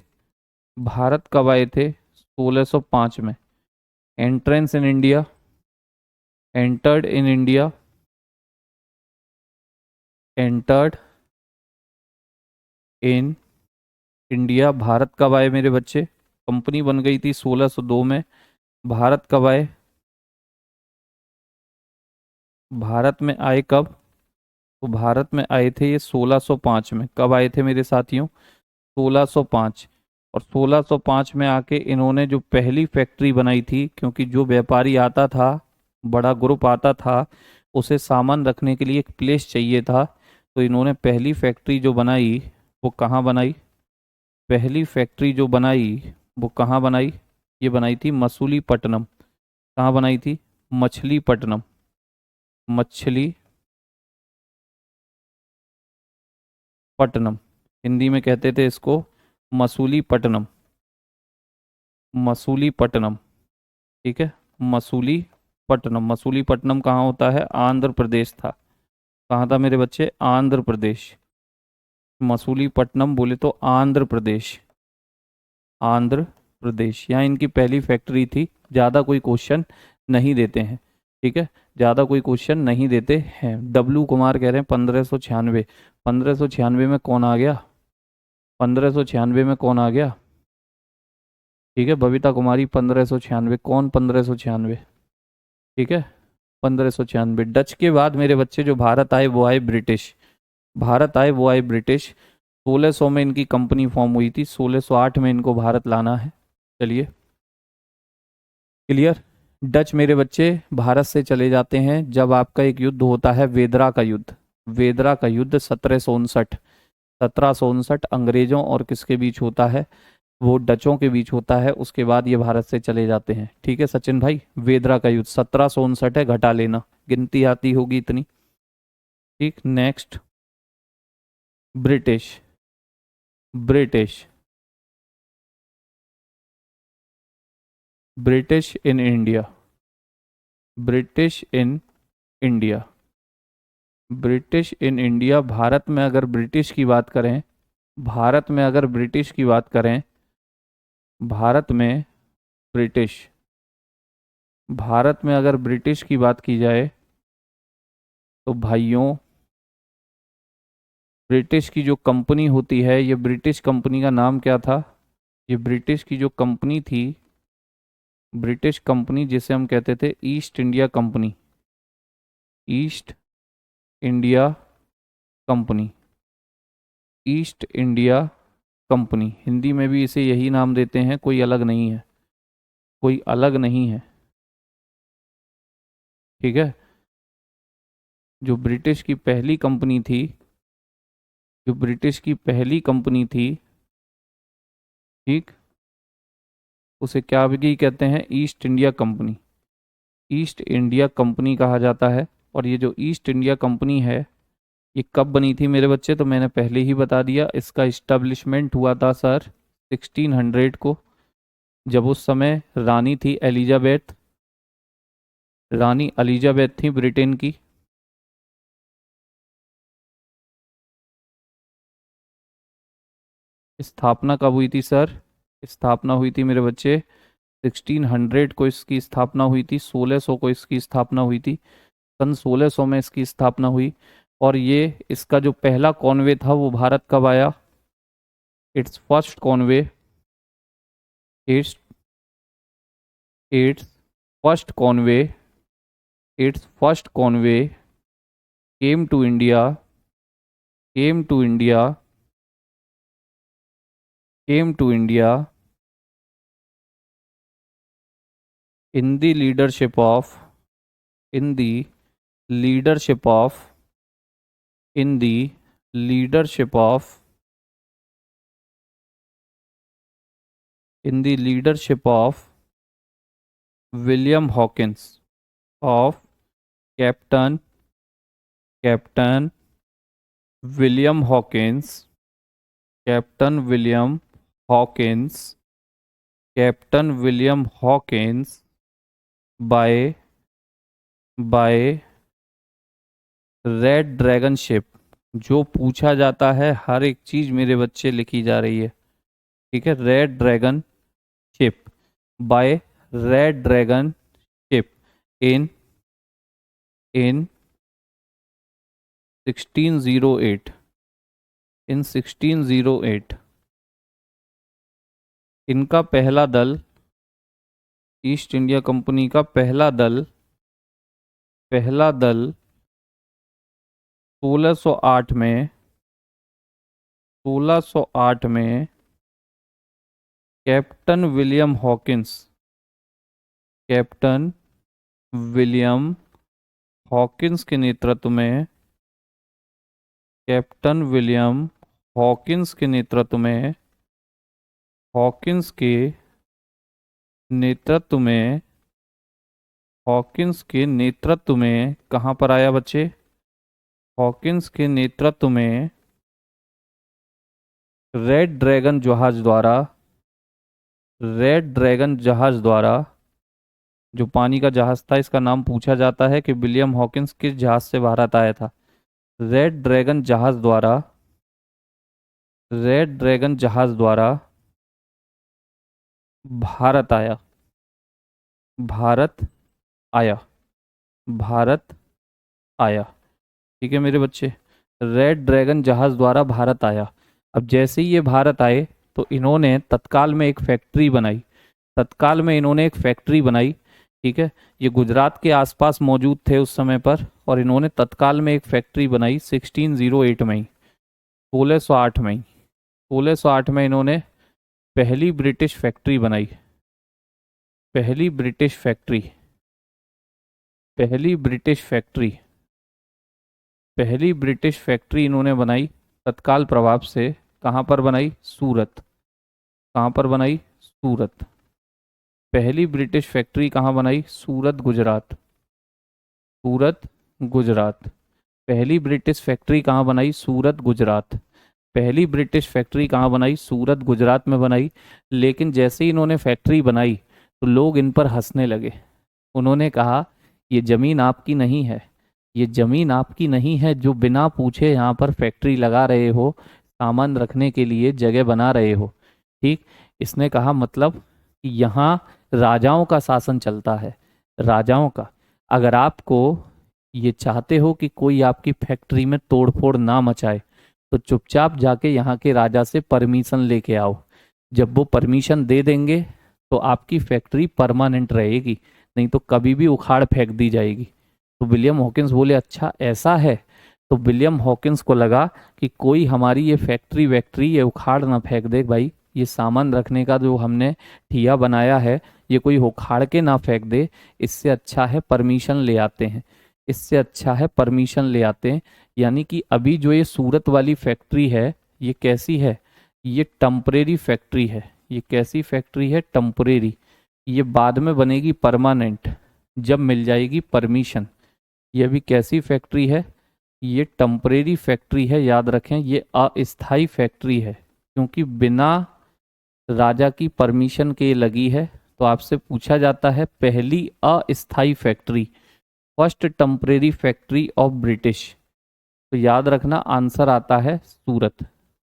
भारत कब आए थे? 1605 में। Entrance in India, entered in India, entered in India. Bharat कब आए मेरे बच्चे? कंपनी बन गई थी 1602 में। भारत कब आए? भारत में आए कब? तो भारत में आए थे ये 1605 में। कब आए थे मेरे साथियों? 1605। और 1605 में आके इन्होंने जो पहली फैक्ट्री बनाई थी, क्योंकि जो व्यापारी आता था, बड़ा ग्रुप आता था, उसे सामान रखने के लिए एक प्लेस चाहिए था, तो इन्होंने पहली फैक्ट्री जो बनाई वो कहाँ बनाई? पहली फैक्ट्री जो बनाई वो कहाँ बनाई? ये बनाई थी मसूलीपट्टनम। कहाँ बनाई थी? मछलीपट्टनम। मछलीपट्टनम। हिंदी में कहते थे इसको मसूलीपट्टनम। मसूलीपट्टनम। ठीक है। मसूलीपट्टनम। मसूलीपट्टनम कहाँ होता है? आंध्र प्रदेश था। कहाँ था मेरे बच्चे? आंध्र प्रदेश। मसूलीपट्टनम बोले तो आंध्र प्रदेश। आंध्र प्रदेश, यहाँ इनकी पहली फैक्ट्री थी। ज़्यादा कोई क्वेश्चन नहीं देते हैं। ठीक है। ज़्यादा कोई क्वेश्चन नहीं देते हैं। डब्लू कुमार कह रहे हैं 1596। 1596 में कौन आ गया? 1596 में कौन आ गया? ठीक है। बबीता कुमारी 1596। कौन 1596? ठीक है। 1596। डच के बाद मेरे बच्चे जो भारत आए वो आए ब्रिटिश। भारत आए वो आए ब्रिटिश। 1600 में इनकी कंपनी फॉर्म हुई थी। 1608 में इनको भारत लाना है। चलिए, क्लियर। डच मेरे बच्चे भारत से चले जाते हैं जब आपका एक युद्ध होता है, वेदरा का युद्ध। वेदरा का युद्ध 1759। 1759 अंग्रेजों और किसके बीच होता है? वो डचों के बीच होता है। उसके बाद ये भारत से चले जाते हैं। ठीक है सचिन भाई। वेदरा का युद्ध 1759 है, घटा लेना, गिनती आती होगी इतनी। ठीक। Next, British. British. British in India. British in India. British in India. Bharat में अगर ब्रिटिश की बात करें, भारत में अगर ब्रिटिश की बात करें, भारत में ब्रिटिश, भारत में अगर ब्रिटिश की बात की जाए तो भाइयों, ब्रिटिश की जो कंपनी होती है, ये ब्रिटिश कंपनी का नाम क्या था? ये ब्रिटिश की जो कंपनी थी, ब्रिटिश कंपनी जिसे हम कहते थे east India company. East India company. East India company. Hindi में भी इसे यही नाम देते हैं, कोई अलग नहीं है, कोई अलग नहीं है। ठीक है। जो ब्रिटिश की पहली कंपनी थी, जो ब्रिटिश की पहली कंपनी थी, ठीक, उसे क्या भी कहते हैं? East India company. East India company कहा जाता है। और ये जो ईस्ट इंडिया कंपनी है, ये कब बनी थी मेरे बच्चे? तो मैंने पहले ही बता दिया, इसका इस्टेब्लिशमेंट हुआ था सर 1600 को, जब उस समय रानी थी एलिजाबेथ। रानी एलिजाबेथ थी ब्रिटेन की। स्थापना कब हुई थी सर? स्थापना हुई थी मेरे बच्चे 1600 को इसकी स्थापना हुई थी। 1600 को इसकी स्थापना हुई थी। सन 1600 में इसकी स्थापना हुई। और ये इसका जो पहला कॉन्वे था वो भारत कब आया? Its first convoy, its its first convoy, its first convoy came to India, came to India, came to India in the leadership of in the leadership of in the leadership of in the leadership of William Hawkins of Captain William Hawkins Captain William Hawkins Captain William Hawkins by red dragon ship. जो पूछा जाता है हर एक चीज मेरे बच्चे लिखी जा रही है, ठीक है। Red dragon ship, by red dragon ship in in 1608 in 1608। इनका पहला दल, ईस्ट इंडिया कंपनी का पहला दल 1608 में 1608 में कैप्टन विलियम हॉकिंस के नेतृत्व में कैप्टन विलियम हॉकिंस के नेतृत्व में हॉकिंस के नेतृत्व में कहाँ पर आया बच्चे? हॉकिंस के नेतृत्व में रेड ड्रैगन जहाज द्वारा, जो पानी का जहाज था, इसका नाम पूछा जाता है कि विलियम हॉकिंस किस जहाज से भारत आया था। रेड ड्रैगन जहाज द्वारा भारत आया। ठीक है मेरे बच्चे, रेड ड्रैगन जहाज द्वारा भारत आया। अब जैसे ही ये भारत आए तो इन्होंने तत्काल में एक फैक्ट्री बनाई। ठीक है, ये गुजरात के आसपास मौजूद थे उस समय पर, और इन्होंने तत्काल में एक फैक्ट्री बनाई 1608 में ही, 1608 में इन्होंने पहली ब्रिटिश फैक्ट्री बनाई। पहली ब्रिटिश फैक्ट्री इन्होंने बनाई तत्काल प्रभाव से। कहाँ पर बनाई? सूरत। पहली ब्रिटिश फैक्ट्री कहाँ बनाई? सूरत, गुजरात। पहली ब्रिटिश फैक्ट्री कहाँ बनाई? सूरत, गुजरात में बनाई। लेकिन जैसे ही इन्होंने फैक्ट्री बनाई तो लोग इन पर हंसने लगे। उन्होंने कहा ये ज़मीन आपकी नहीं है जो बिना पूछे यहाँ पर फैक्ट्री लगा रहे हो, सामान रखने के लिए जगह बना रहे हो। ठीक, इसने कहा मतलब कि यहाँ राजाओं का शासन चलता है, राजाओं का। अगर आपको ये चाहते हो कि कोई आपकी फैक्ट्री में तोड़फोड़ ना मचाए तो चुपचाप जाके यहाँ के राजा से परमिशन लेके आओ। जब वो परमिशन दे देंगे तो आपकी फैक्ट्री परमानेंट रहेगी, नहीं तो कभी भी उखाड़ फेंक दी जाएगी। तो विलियम हॉकिंस बोले अच्छा ऐसा है। तो विलियम हॉकिंस को लगा कि कोई हमारी ये फैक्ट्री ये उखाड़ ना फेंक दे भाई, ये सामान रखने का जो हमने ठिया बनाया है ये कोई उखाड़ के ना फेंक दे। इससे अच्छा है परमिशन ले आते हैं। यानी कि अभी जो ये सूरत वाली फैक्ट्री है ये कैसी है? ये टेम्परेरी फैक्ट्री है। ये कैसी फैक्ट्री है? टेम्परेरी। ये बाद में बनेगी परमानेंट जब मिल जाएगी परमिशन। ये अभी कैसी फैक्ट्री है? ये टेम्परेरी फैक्ट्री है, याद रखें। ये अस्थाई फैक्ट्री है क्योंकि बिना राजा की परमिशन के लगी है। तो आपसे पूछा जाता है पहली अस्थाई factory, first temporary factory of British, तो याद रखना आंसर आता है सूरत।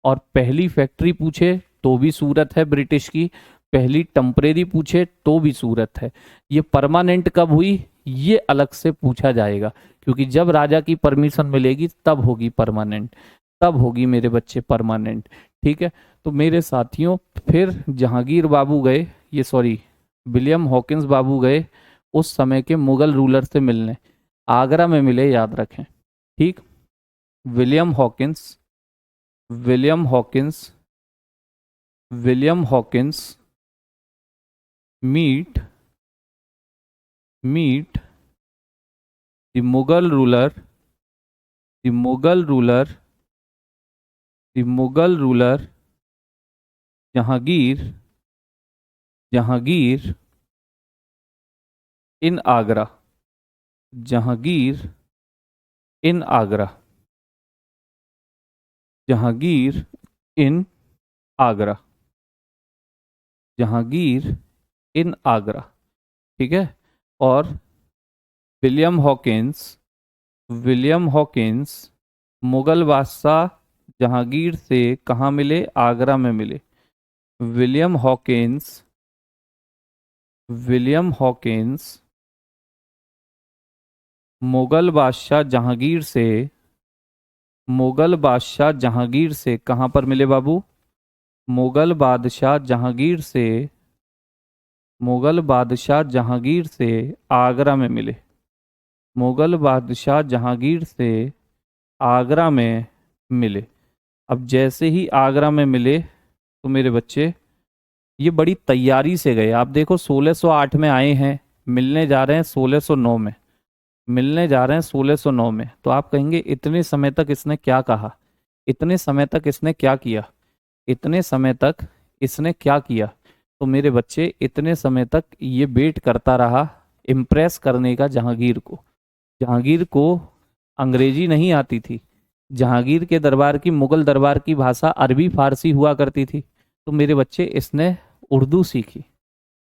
और पहली फैक्ट्री पूछे तो भी सूरत है ब्रिटिश की, पहली टेम्परेरी पूछे तो भी सूरत है। ये परमानेंट कब हुई ये अलग से पूछा जाएगा, क्योंकि जब राजा की परमिशन मिलेगी तब होगी परमानेंट, तब होगी मेरे बच्चे परमानेंट। ठीक है, तो मेरे साथियों फिर जहांगीर बाबू गए, ये सॉरी विलियम हॉकिंस बाबू गए उस समय के मुगल रूलर से मिलने, आगरा में मिले, याद रखें। ठीक, William Hawkins meet meet the Mughal ruler, the Mughal ruler, the Mughal ruler Jahangir, Jahangir in Agra, Jahangir in Agra, Jahangir in Agra, Jahangir in Agra. ठीक है। और William Hawkins, William Hawkins Mughal बादशाह जहांगीर से कहाँ मिले? आगरा में मिले। William Hawkins, William Hawkins Mughal बादशाह जहांगीर से, मुगल बादशाह जहांगीर से कहाँ पर मिले बाबू? मुगल बादशाह जहांगीर से, मुगल बादशाह जहांगीर से आगरा में मिले। मुगल बादशाह जहांगीर से आगरा में मिले। अब जैसे ही आगरा में मिले तो मेरे बच्चे ये बड़ी तैयारी से गए। आप देखो 1608 में आए हैं, मिलने जा रहे हैं 1609 में, मिलने जा रहे हैं 1609 में। तो आप कहेंगे इतने समय तक इसने क्या कहा, इतने समय तक इसने क्या किया, इतने समय तक इसने क्या किया? तो मेरे बच्चे इतने समय तक ये वेट करता रहा इम्प्रेस करने का जहांगीर को। जहांगीर को अंग्रेजी नहीं आती थी, जहांगीर के दरबार की, मुगल दरबार की भाषा अरबी फारसी हुआ करती थी। तो मेरे बच्चे इसने उर्दू सीखी,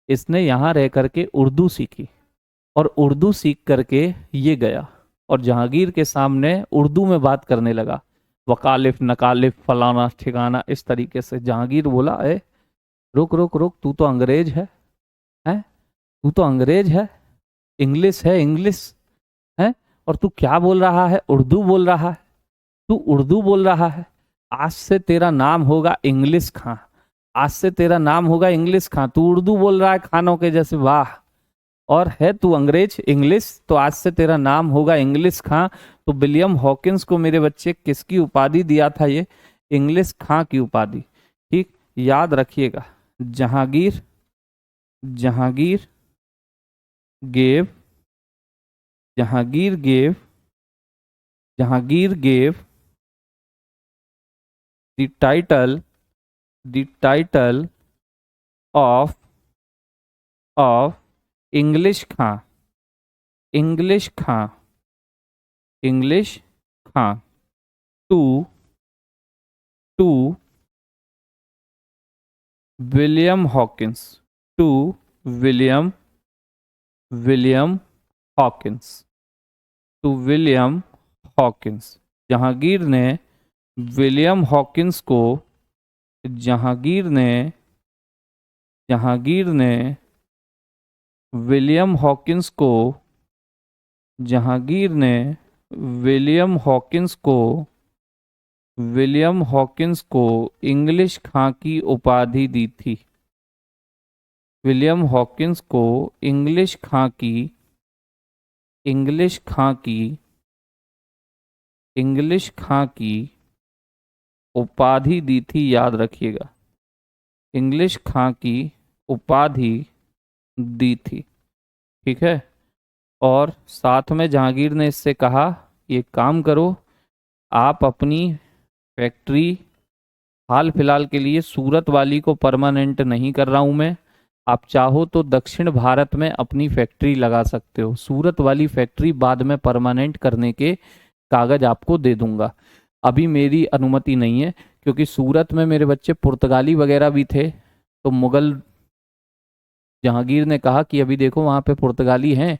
इसने यहाँ रह करके उर्दू सीखी और उर्दू सीख करके ये गया और जहांगीर के सामने उर्दू में बात करने लगा। वकालिफ नकालिफ फलाना ठिकाना इस तरीके से। जहांगीर बोला, ए रुक रुक रुक, तू तो अंग्रेज है, हैं? तू तो अंग्रेज है, इंग्लिश है इंग्लिश, है? और तू क्या बोल रहा है? उर्दू बोल रहा है, तू उर्दू बोल रहा है। आज से तेरा नाम होगा इंग्लिश खां, आज से तेरा नाम होगा इंग्लिश खां। तू उर्दू बोल रहा है खानों के जैसे, वाह। और है तू अंग्रेज इंग्लिश, तो आज से तेरा नाम होगा इंग्लिश खां। तो विलियम हॉकिंस को मेरे बच्चे किसकी उपाधि दिया था? ये इंग्लिश खां की उपाधि। ठीक, याद रखिएगा। Jahangir, Jahangir gave, Jahangir gave, Jahangir gave the title, the title of, of English Khan, English Khan, English Khan to, to William Hawkins, to William, William Hawkins, to William Hawkins. Jahangir ने विलियम हॉकिंस को, जहांगीर ने, जहांगीर ने विलियम हॉकिंस को, जहांगीर ने विलियम हॉकिंस को, विलियम हॉकिंस को English खां की उपाधि दी थी। विलियम हॉकिंस को इंग्लिश खां की, इंग्लिश खां की, इंग्लिश खां की उपाधि दी थी। याद रखिएगा, इंग्लिश खां की उपाधि दी थी। ठीक है। और साथ में जहांगीर ने इससे कहा, ये काम करो, आप अपनी फैक्ट्री हाल फिलहाल के लिए सूरत वाली को परमानेंट नहीं कर रहा हूं मैं, आप चाहो तो दक्षिण भारत में अपनी फैक्ट्री लगा सकते हो, सूरत वाली फैक्ट्री बाद में परमानेंट करने के कागज आपको दे दूंगा, अभी मेरी अनुमति नहीं है। क्योंकि सूरत में मेरे बच्चे पुर्तगाली वगैरह भी थे, तो मुगल जहांगीर ने कहा कि अभी देखो वहां पे पुर्तगाली हैं,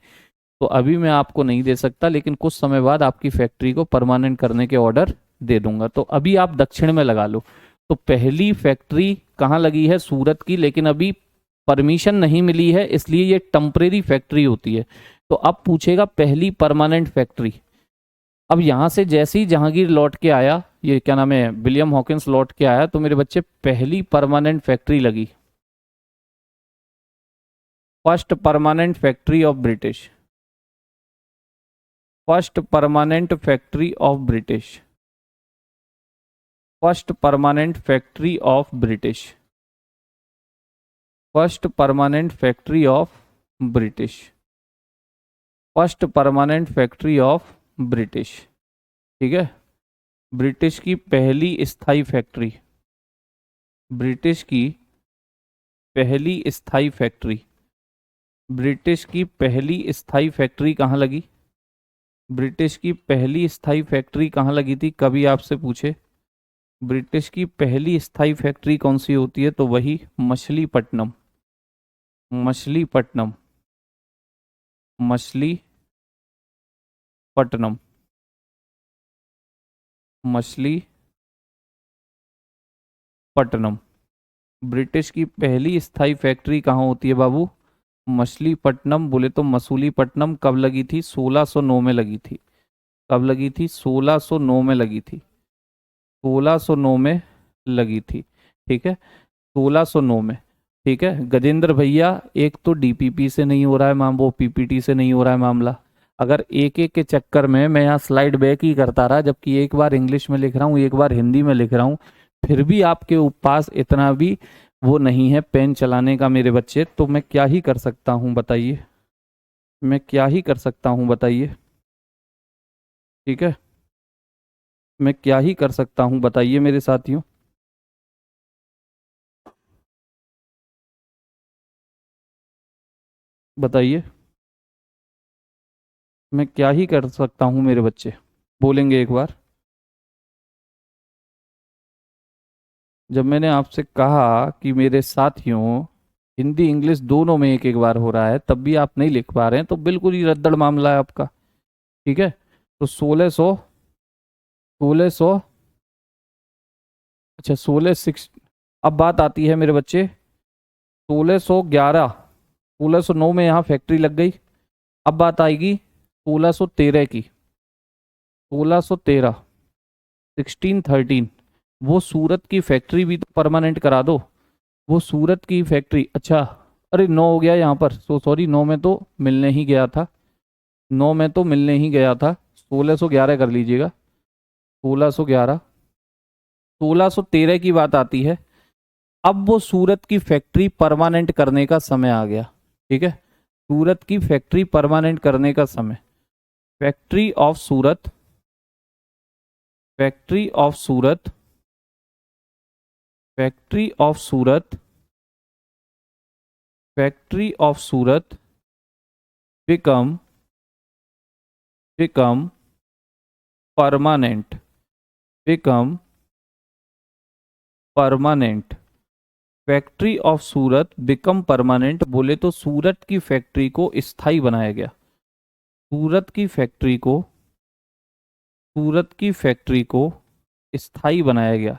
तो अभी मैं आपको नहीं दे सकता, लेकिन कुछ समय बाद आपकी फैक्ट्री को परमानेंट करने के ऑर्डर दे दूंगा, तो अभी आप दक्षिण में लगा लो। तो पहली फैक्ट्री कहाँ लगी है? सूरत की, लेकिन अभी परमिशन नहीं मिली है, इसलिए ये टेम्परेरी फैक्ट्री होती है। तो अब पूछेगा पहली परमानेंट फैक्ट्री। अब यहां से जैसे ही जहांगीर लौट के आया, ये क्या नाम है, विलियम हॉकिंस लौट के आया, तो मेरे बच्चे पहली परमानेंट फैक्ट्री लगी, first permanent factory of British, first permanent factory of British, first permanent factory of British, first permanent factory of British. First permanent factory of British, ठीक है, ब्रिटिश की पहली स्थायी फैक्ट्री, ब्रिटिश की पहली स्थायी फैक्ट्री, ब्रिटिश की पहली स्थायी फैक्ट्री कहाँ लगी? ब्रिटिश की पहली स्थायी फैक्ट्री कहाँ लगी थी? कभी आपसे पूछे ब्रिटिश की पहली स्थायी फैक्ट्री कौन सी होती है, तो वही मछलीपट्टनम, मछलीपट्टनम, मछलीपट्टनम, मछलीपट्टनम। ब्रिटिश की पहली स्थायी फैक्ट्री कहाँ होती है बाबू? मछलीपट्टनम, बोले तो मसूलीपट्टनम। कब लगी थी? 1609 में लगी थी। कब लगी थी? 1609 में लगी थी, 1609 में लगी थी, ठीक है, 1609 में, ठीक है। गजेंद्र भैया, एक तो डीपीपी से नहीं हो रहा है माम, वो पीपीटी से नहीं हो रहा है मामला। अगर एक एक के चक्कर में मैं यहाँ स्लाइड बैक ही करता रहा, जबकि एक बार इंग्लिश में लिख रहा हूँ, एक बार हिंदी में लिख रहा हूँ, फिर भी आपके पास इतना भी वो नहीं है पेन चलाने का मेरे बच्चे, तो मैं क्या ही कर सकता हूँ बताइए, मैं क्या ही कर सकता हूँ बताइए, ठीक है, मैं क्या ही कर सकता हूँ बताइए मेरे साथियों। बताइए, मैं क्या ही कर सकता हूँ मेरे बच्चे, बोलेंगे एक बार? जब मैंने आपसे कहा कि मेरे साथियों हिंदी इंग्लिश दोनों में एक एक बार हो रहा है, तब भी आप नहीं लिख पा रहे हैं, तो बिल्कुल ही रद्दड़ मामला है आपका, ठीक है। तो 1600, 1600, अच्छा 16 अब बात आती है मेरे बच्चे 1611, 1609 में यहाँ फैक्ट्री लग गई। अब बात आएगी 1613 की, 1613, 1613, वो सूरत की फैक्ट्री भी तो परमानेंट करा दो, वो सूरत की फैक्ट्री। अच्छा, अरे 9 हो गया यहाँ पर, सो सॉरी, 9 में तो मिलने ही गया था, 9 में तो मिलने ही गया था, 1611 कर लीजिएगा, 1611, 1613 की बात आती है। अब वो सूरत की फैक्ट्री परमानेंट करने का समय आ गया, ठीक है, सूरत की फैक्ट्री परमानेंट करने का समय। Factory of Surat, factory of Surat, factory of Surat, factory of Surat become, become permanent, become permanent, factory of Surat become permanent, बोले तो सूरत की फैक्ट्री को स्थायी बनाया गया, सूरत की फैक्ट्री को, सूरत की फैक्ट्री को स्थायी बनाया गया।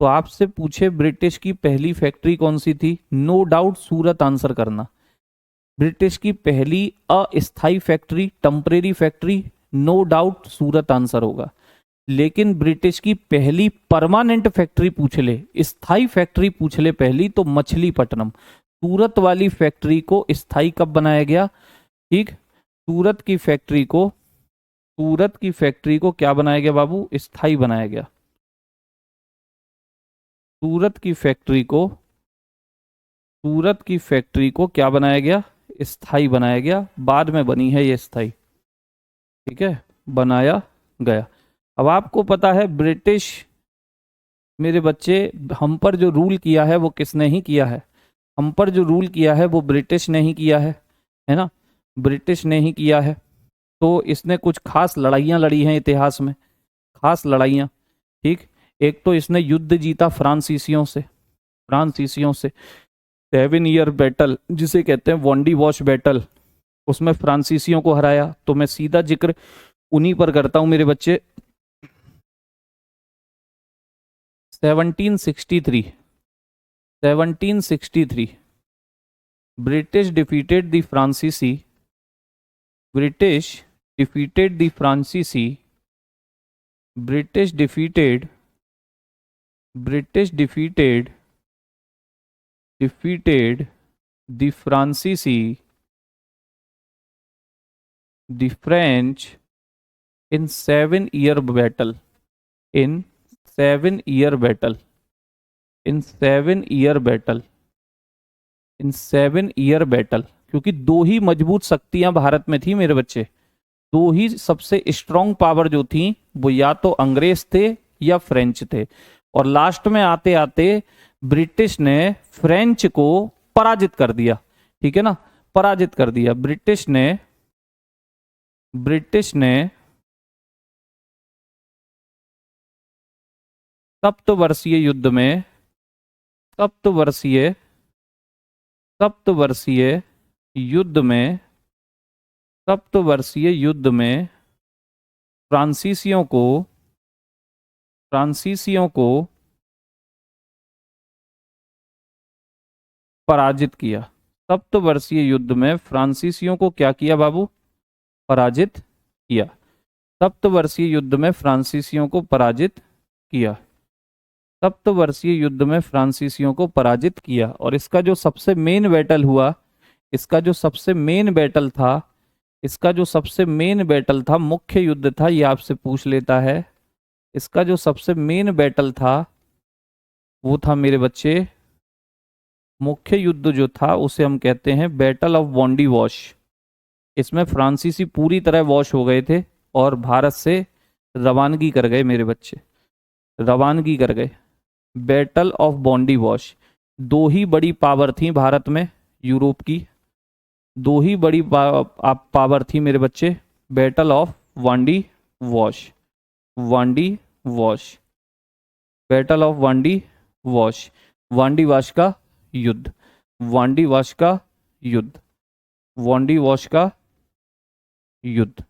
तो आपसे पूछे ब्रिटिश की पहली फैक्ट्री कौन सी थी, नो डाउट सूरत आंसर करना। ब्रिटिश की पहली अस्थायी factory, temporary factory, no doubt Surat answer होगा। लेकिन ब्रिटिश की पहली परमानेंट फैक्ट्री पूछ ले, स्थायी फैक्ट्री पूछ ले पहली, तो मछलीपट्टनम। सूरत वाली फैक्ट्री को स्थायी कब बनाया गया? ठीक, सूरत की फैक्ट्री को, सूरत की फैक्ट्री को क्या बनाया गया बाबू? स्थायी बनाया गया। सूरत की फैक्ट्री को, सूरत की फैक्ट्री को क्या बनाया गया? स्थायी बनाया गया। बाद में बनी है ये स्थायी, ठीक है, बनाया गया। अब आपको पता है ब्रिटिश, मेरे बच्चे, हम पर जो रूल किया है वो किसने ही किया है? हम पर जो रूल किया है वो ब्रिटिश ने ही किया है ना, ब्रिटिश ने ही किया है। तो इसने कुछ खास लड़ाइयाँ लड़ी हैं इतिहास में, खास लड़ाइयाँ, ठीक। एक तो इसने युद्ध जीता फ्रांसीसियों से, फ्रांसीसियों से 7 ईयर बैटल जिसे कहते हैं वॉन्डी वॉश बैटल, उसमें फ्रांसीसियों को हराया। तो मैं सीधा जिक्र उन्हीं पर करता हूं मेरे बच्चे। 1763, 1763 ब्रिटिश डिफीटेड द फ्रांसीसी, ब्रिटिश डिफीटेड द फ्रांसीसी, British defeated, British defeated, defeated the Francisci, the French in 7 year battle, in 7 year battle, in 7 year battle, in 7 year battle, क्योंकि दो ही मजबूत शक्तियां भारत में थी मेरे बच्चे, दो ही सबसे स्ट्रांग पावर जो थी वो या तो अंग्रेज थे या फ्रेंच थे। और लास्ट में आते आते ब्रिटिश ने फ्रेंच को पराजित कर दिया। ठीक है ना, पराजित कर दिया। ब्रिटिश ने सप्तवर्षीय युद्ध में सप्तवर्षीय सप्तवर्षीय युद्ध में सप्तवर्षीय युद्ध में फ्रांसीसियों को पराजित किया। सप्तवर्षीय युद्ध में फ्रांसीसियों को क्या किया बाबू? पराजित किया। सप्तवर्षीय युद्ध में फ्रांसीसियों को पराजित किया। सप्तवर्षीय युद्ध में फ्रांसीसियों को पराजित किया। और इसका जो सबसे मेन बैटल हुआ, इसका जो सबसे मेन बैटल था, इसका जो सबसे मेन बैटल था, मुख्य युद्ध था, ये आपसे पूछ लेता है। इसका जो सबसे मेन बैटल था वो था मेरे बच्चे, मुख्य युद्ध जो था उसे हम कहते हैं बैटल ऑफ बॉन्डी वॉश। इसमें फ्रांसीसी पूरी तरह वॉश हो गए थे और भारत से रवानगी कर गए मेरे बच्चे, रवानगी कर गए। Battle of Wandiwash. दो ही बड़ी पावर थी भारत में, यूरोप की दो ही बड़ी पावर थी मेरे बच्चे। Battle of Wandiwash, Wandiwash, battle of Wandiwash, Wandiwash का युद्ध, वांडी वॉश का युद्ध, वांडी वॉश का युद्ध,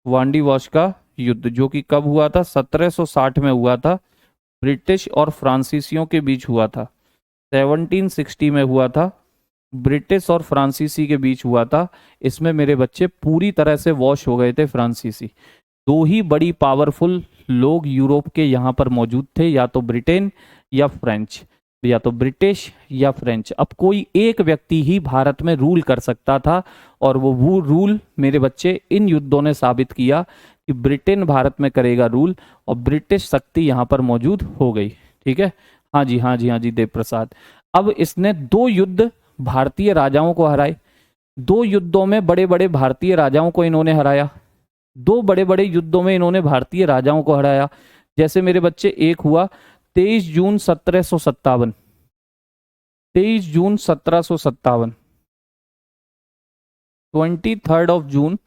वांडी वॉश का युद्ध, जो कि कब हुआ था? 1760 में हुआ था। ब्रिटिश और फ्रांसीसियों के बीच हुआ था। 1760 में हुआ था, ब्रिटिश और फ्रांसीसी के बीच हुआ था। इसमें मेरे बच्चे पूरी तरह से वॉश हो गए थे फ्रांसीसी। दो ही बड़ी पावरफुल लोग यूरोप के यहाँ पर मौजूद थे, या तो ब्रिटेन या फ्रेंच, या तो ब्रिटिश या फ्रेंच। अब कोई एक व्यक्ति ही भारत में रूल कर सकता था, और वो रूल मेरे बच्चे इन युद्धों ने साबित किया कि ब्रिटेन भारत में करेगा रूल, और ब्रिटिश शक्ति यहाँ पर मौजूद हो गई। ठीक है, हाँ जी, हाँ जी, हाँ जी देव प्रसाद। अब इसने दो युद्ध भारतीय राजाओं को हराए। दो युद्धों में बड़े बड़े भारतीय राजाओं को इन्होंने हराया। दो बड़े बड़े युद्धों में इन्होंने भारतीय राजाओं को हराया। जैसे मेरे बच्चे एक हुआ 23 जून 1757, 23 जून 1757, 23 ऑफ जून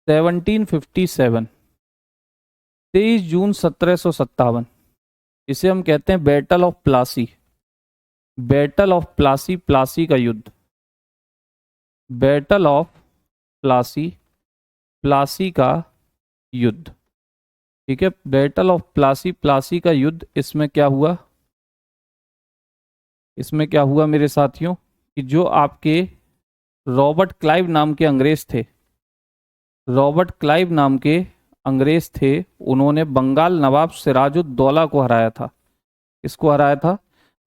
1757, 23 जून 1757। इसे हम कहते हैं battle of Plassey, battle of Plassey, Plassey का युद्ध, बैटल ऑफ प्लासी, प्लासी का युद्ध। ठीक है, बैटल ऑफ प्लासी, प्लासी का युद्ध। इसमें क्या हुआ? इसमें क्या हुआ मेरे साथियों कि जो आपके रॉबर्ट क्लाइव नाम के अंग्रेज थे, रॉबर्ट क्लाइव नाम के अंग्रेज थे, उन्होंने बंगाल नवाब सिराजुद्दौला को हराया था। इसको हराया था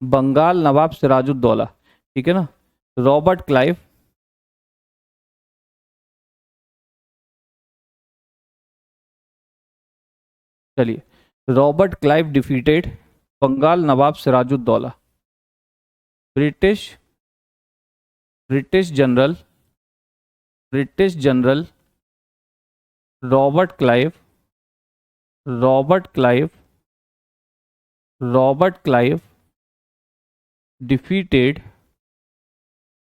बंगाल नवाब सिराजुद्दौला। ठीक है ना, रॉबर्ट क्लाइव, चलिए, Robert Clive defeated Bengal Nawab Sirajuddaula. British British general British general Robert Clive, Robert Clive, Robert Clive defeated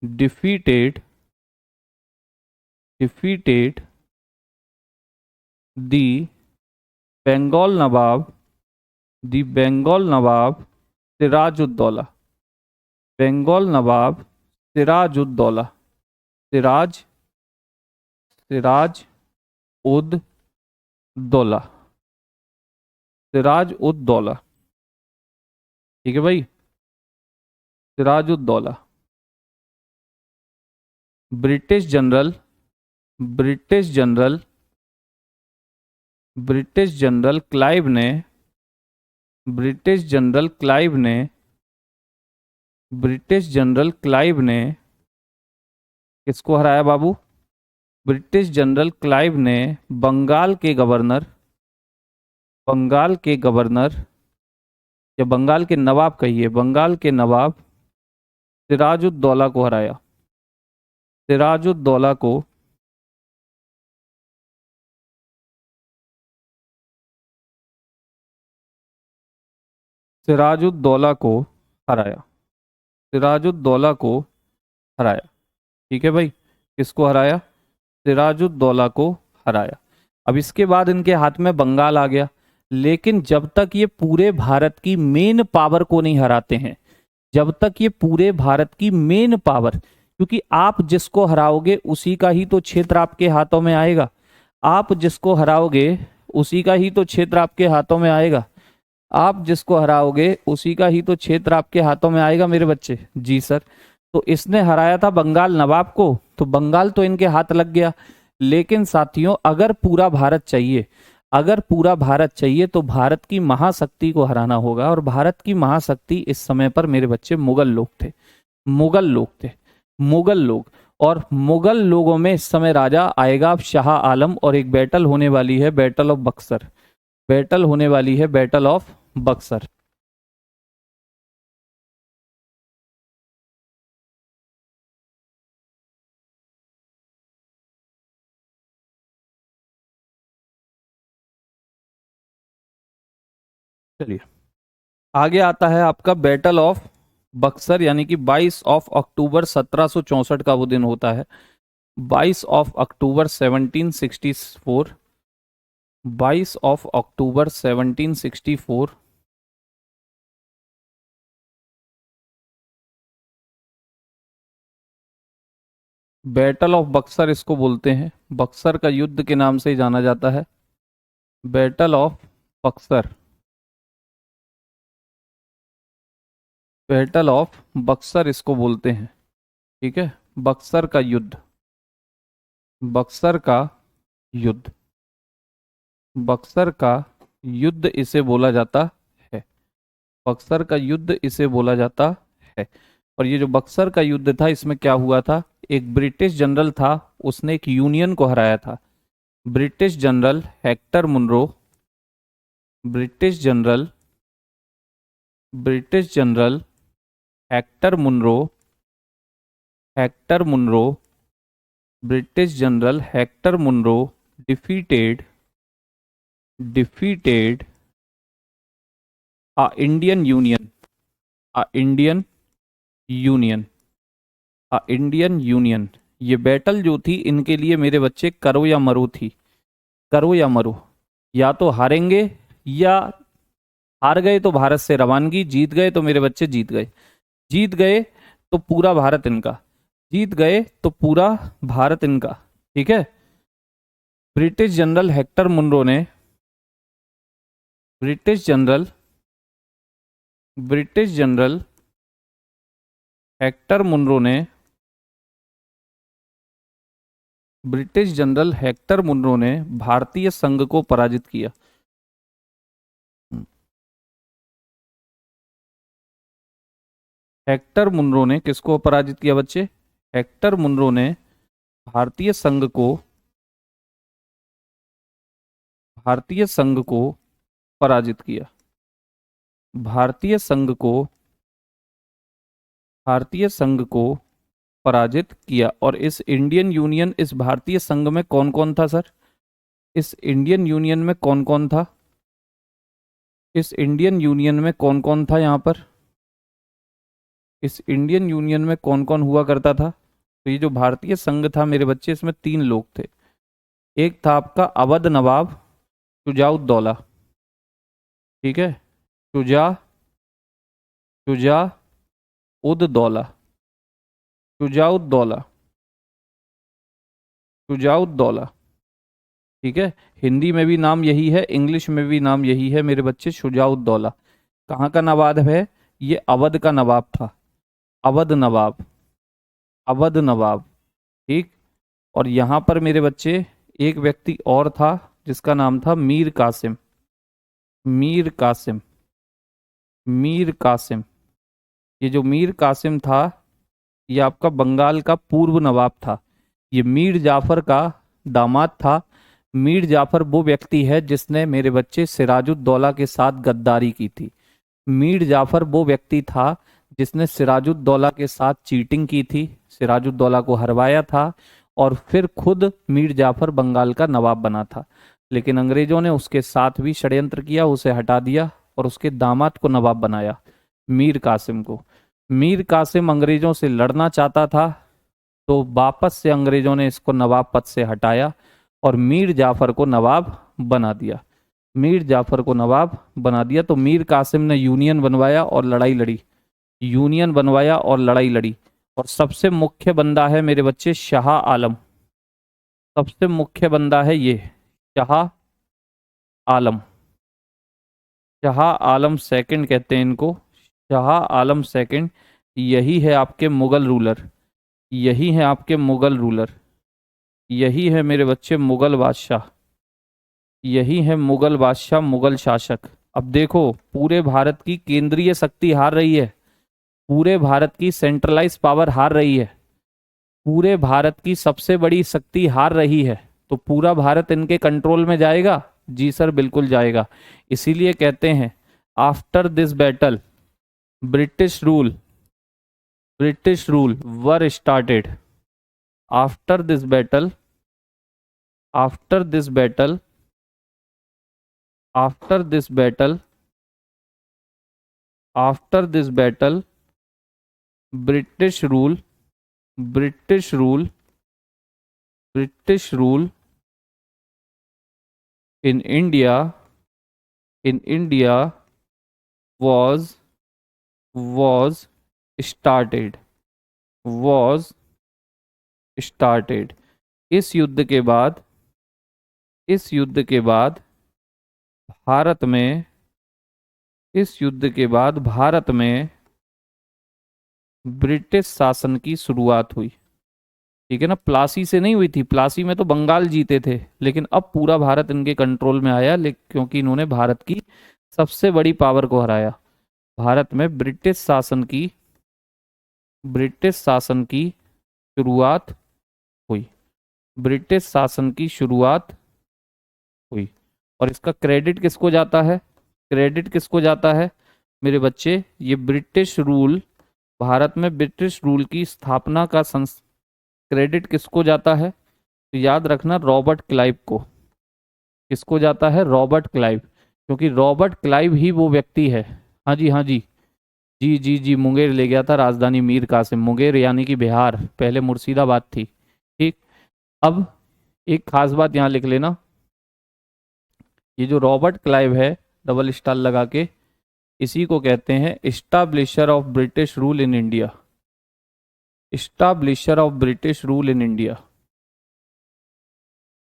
defeated defeated the Bengal Nawab, the Bengal Nawab Sirajuddaula, Bengal Nawab Sirajuddaula, Siraj Siraj ud Daula, Siraj ud Daula. ठीक है भाई, Siraj ud Daula. British general British general British general Clive ने ब्रिटिश जनरल क्लाइव ने British general Clive ने किसको हराया बाबू? British general Clive ने बंगाल के गवर्नर, बंगाल के गवर्नर या बंगाल के नवाब कहिए, बंगाल के नवाब सिराजुद्दौला को हराया। सिराजुद्दौला को सिराजुद्दौला को हराया, सिराजुद्दौला को हराया। ठीक है भाई, किसको हराया? सिराजुद्दौला को हराया। अब इसके बाद इनके हाथ में बंगाल आ गया, लेकिन जब तक ये पूरे भारत की मेन पावर को नहीं हराते हैं, जब तक ये पूरे भारत की मेन पावर, क्योंकि आप जिसको हराओगे उसी का ही तो क्षेत्र आपके हाथों में आएगा, आप जिसको हराओगे उसी का ही तो क्षेत्र आपके हाथों में आएगा, आप जिसको हराओगे उसी का ही तो क्षेत्र आपके हाथों में आएगा मेरे बच्चे। जी सर। तो इसने हराया था बंगाल नवाब को, तो बंगाल तो इनके हाथ लग गया। लेकिन साथियों, अगर पूरा भारत चाहिए, अगर पूरा भारत चाहिए तो भारत की महाशक्ति को हराना होगा, और भारत की महाशक्ति इस समय पर मेरे बच्चे मुगल लोग थे, मुगल लोग थे, मुगल लोग। और मुगल लोगों में इस समय राजा आएगा शाह आलम, और एक बैटल होने वाली है, बैटल ऑफ बक्सर, बैटल होने वाली है, बैटल ऑफ बक्सर। चलिए, आगे आता है आपका बैटल ऑफ बक्सर, यानी कि 22 ऑफ अक्टूबर 1764 का वो दिन होता है। 22 of October 1764, 22 of October 1764। Battle of Buxar इसको बोलते हैं, बक्सर का युद्ध के नाम से ही जाना जाता है, battle of Buxar, battle of Buxar इसको बोलते हैं। ठीक है, बक्सर का युद्ध, बक्सर का युद्ध, बक्सर का युद्ध इसे बोला जाता है, बक्सर का युद्ध इसे बोला जाता है। और ये जो बक्सर का युद्ध था, इसमें क्या हुआ था, एक ब्रिटिश जनरल था, उसने एक यूनियन को हराया था, British general Hector Munro, British general, British general Hector Munro, Hector Munro, British general Hector Munro defeated, defeated Indian union, Indian union, Indian union. ये बैटल जो थी इनके लिए मेरे बच्चे करो या मरो थी, करो या मरो, या तो हारेंगे, या हार गए तो भारत से रवानगी, जीत गए तो मेरे बच्चे जीत गए, जीत गए तो पूरा भारत इनका, जीत गए तो पूरा भारत इनका। ठीक है, ब्रिटिश जनरल हेक्टर मुनरो ने, British general, British general Hector Munro ने, ब्रिटिश जनरल हेक्टर मुनरो ने भारतीय संघ को पराजित किया। हेक्टर मुनरो ने किसको पराजित किया बच्चे? हेक्टर मुनरो ने भारतीय संघ को, भारतीय संघ को पराजित किया, भारतीय संघ को, भारतीय संघ को पराजित किया। और इस इंडियन यूनियन, इस भारतीय संघ में कौन कौन था सर? इस इंडियन यूनियन में कौन कौन था? इस इंडियन यूनियन में कौन कौन था यहाँ पर? इस इंडियन यूनियन में कौन कौन हुआ करता था? तो ये जो भारतीय संघ था मेरे बच्चे, इसमें 3 लोग थे। एक था आपका अवध नवाब शुजाउद्दौला, ठीक है, शुजा, शुजा उद दौला, शुजाउद्दौला, शुजाउद्दौला। ठीक है, हिंदी में भी नाम यही है, इंग्लिश में भी नाम यही है मेरे बच्चे, शुजाउद्दौला। कहाँ का नवाब है? ये अवध का नवाब था, अवध नवाब, अवध नवाब। ठीक, और यहाँ पर मेरे बच्चे एक व्यक्ति और था जिसका नाम था मीर कासिम, मीर कासिम, मीर कासिम। ये जो मीर कासिम था, ये आपका बंगाल का पूर्व नवाब था, ये मीर जाफर का दामाद था। मीर जाफर वो व्यक्ति है जिसने मेरे बच्चे सिराजुद्दौला के साथ गद्दारी की थी। मीर जाफर वो व्यक्ति था जिसने सिराजुद्दौला के साथ चीटिंग की थी, सिराजुद्दौला को हरवाया था, और फिर खुद मीर जाफर बंगाल का नवाब बना था। लेकिन अंग्रेजों ने उसके साथ भी षड्यंत्र किया, उसे हटा दिया, और उसके दामाद को नवाब बनाया, मीर कासिम को। मीर कासिम अंग्रेजों से लड़ना चाहता था, तो वापस से अंग्रेजों ने इसको नवाब पद से हटाया और मीर जाफर को नवाब बना दिया। मीर जाफर को नवाब बना दिया। तो मीर कासिम ने यूनियन बनवाया और लड़ाई लड़ी, यूनियन बनवाया और लड़ाई लड़ी। और सबसे मुख्य बंदा है मेरे बच्चे शाह आलम। सबसे मुख्य बंदा है ये शाह आलम। शाह आलम सेकंड कहते हैं इनको, शाह आलम सेकंड। यही है आपके मुगल रूलर, यही है आपके मुगल रूलर, यही है मेरे बच्चे मुगल बादशाह, यही है मुगल बादशाह, मुगल शासक। अब देखो पूरे भारत की केंद्रीय शक्ति हार रही है, पूरे भारत की सेंट्रलाइज पावर हार रही है, पूरे भारत की सबसे बड़ी शक्ति हार रही है। तो पूरा भारत इनके कंट्रोल में जाएगा? जी सर बिल्कुल जाएगा। इसीलिए कहते हैं after this battle British rule, British rule were started. After this battle, after this battle, after this battle, after this battle British rule, British rule, British rule in India, in India was was started, was started। इस युद्ध के बाद, इस युद्ध के बाद भारत में, इस युद्ध के बाद भारत में ब्रिटिश शासन की शुरुआत हुई। ठीक है ना, प्लासी से नहीं हुई थी, प्लासी में तो बंगाल जीते थे, लेकिन अब पूरा भारत इनके कंट्रोल में आया, क्योंकि इन्होंने भारत की सबसे बड़ी पावर को हराया। भारत में ब्रिटिश शासन की, ब्रिटिश शासन की शुरुआत हुई, ब्रिटिश शासन की शुरुआत हुई। और इसका क्रेडिट किसको जाता है? क्रेडिट किसको जाता है मेरे बच्चे? ये ब्रिटिश रूल, भारत में ब्रिटिश रूल की स्थापना का क्रेडिट किसको जाता है? तो याद रखना रॉबर्ट क्लाइव को। किसको जाता है? रॉबर्ट क्लाइव, क्योंकि रॉबर्ट क्लाइव ही वो व्यक्ति है। हाँ जी, हाँ जी, जी जी जी, मुंगेर ले गया था राजधानी मीर कासिम, मुंगेर यानी कि बिहार, पहले मुर्शिदाबाद थी। ठीक। अब एक खास बात यहाँ लिख लेना, ये जो रॉबर्ट क्लाइव है डबल स्टार लगा के, इसी को कहते हैं establisher of British rule in India, establisher of British rule in India.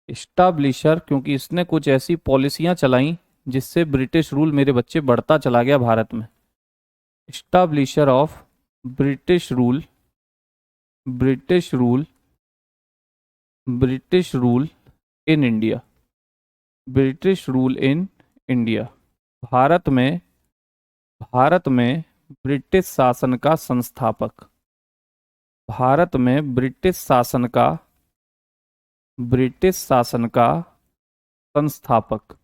Establisher क्योंकि इसने कुछ ऐसी पॉलिसियां चलाई जिससे ब्रिटिश रूल मेरे बच्चे बढ़ता चला गया भारत में। Establisher of British rule, British rule, British rule in India, British rule in India. Bharat में, भारत में ब्रिटिश शासन का संस्थापक, भारत में ब्रिटिश शासन का, ब्रिटिश शासन का संस्थापक,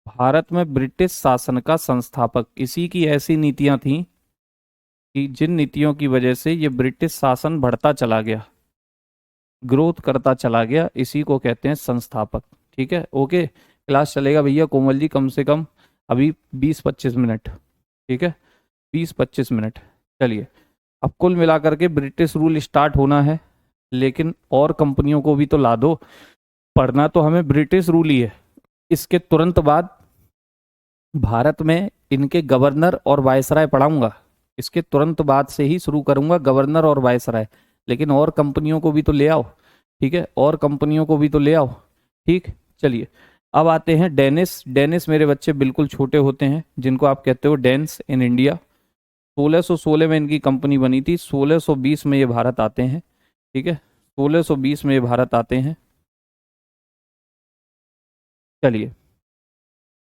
भारत में ब्रिटिश शासन का संस्थापक। इसी की ऐसी नीतियां थीं कि जिन नीतियों की वजह से ये ब्रिटिश शासन बढ़ता चला गया, ग्रोथ करता चला गया, इसी को कहते हैं संस्थापक। ठीक है, ओके। क्लास चलेगा भैया कोमल जी कम से कम अभी 20-25 मिनट। ठीक है, 20-25 मिनट। चलिए, अब कुल मिलाकर के ब्रिटिश रूल स्टार्ट होना है, लेकिन और कंपनियों को भी तो ला दो। पढ़ना तो हमें ब्रिटिश रूल ही है। इसके तुरंत बाद भारत में इनके गवर्नर और वायसराय पढ़ाऊंगा, इसके तुरंत बाद से ही शुरू करूंगा गवर्नर और वायसराय। लेकिन और कंपनियों को भी तो ले आओ। ठीक है, और कंपनियों को भी तो ले आओ। ठीक, चलिए अब आते हैं डेनिस। डेनिस मेरे बच्चे बिल्कुल छोटे होते हैं, जिनको आप कहते हो डेंस इन इंडिया। 1616 में इनकी कंपनी बनी थी, 1620 में ये भारत आते हैं। ठीक है, 1620 में ये भारत आते हैं। चलिए,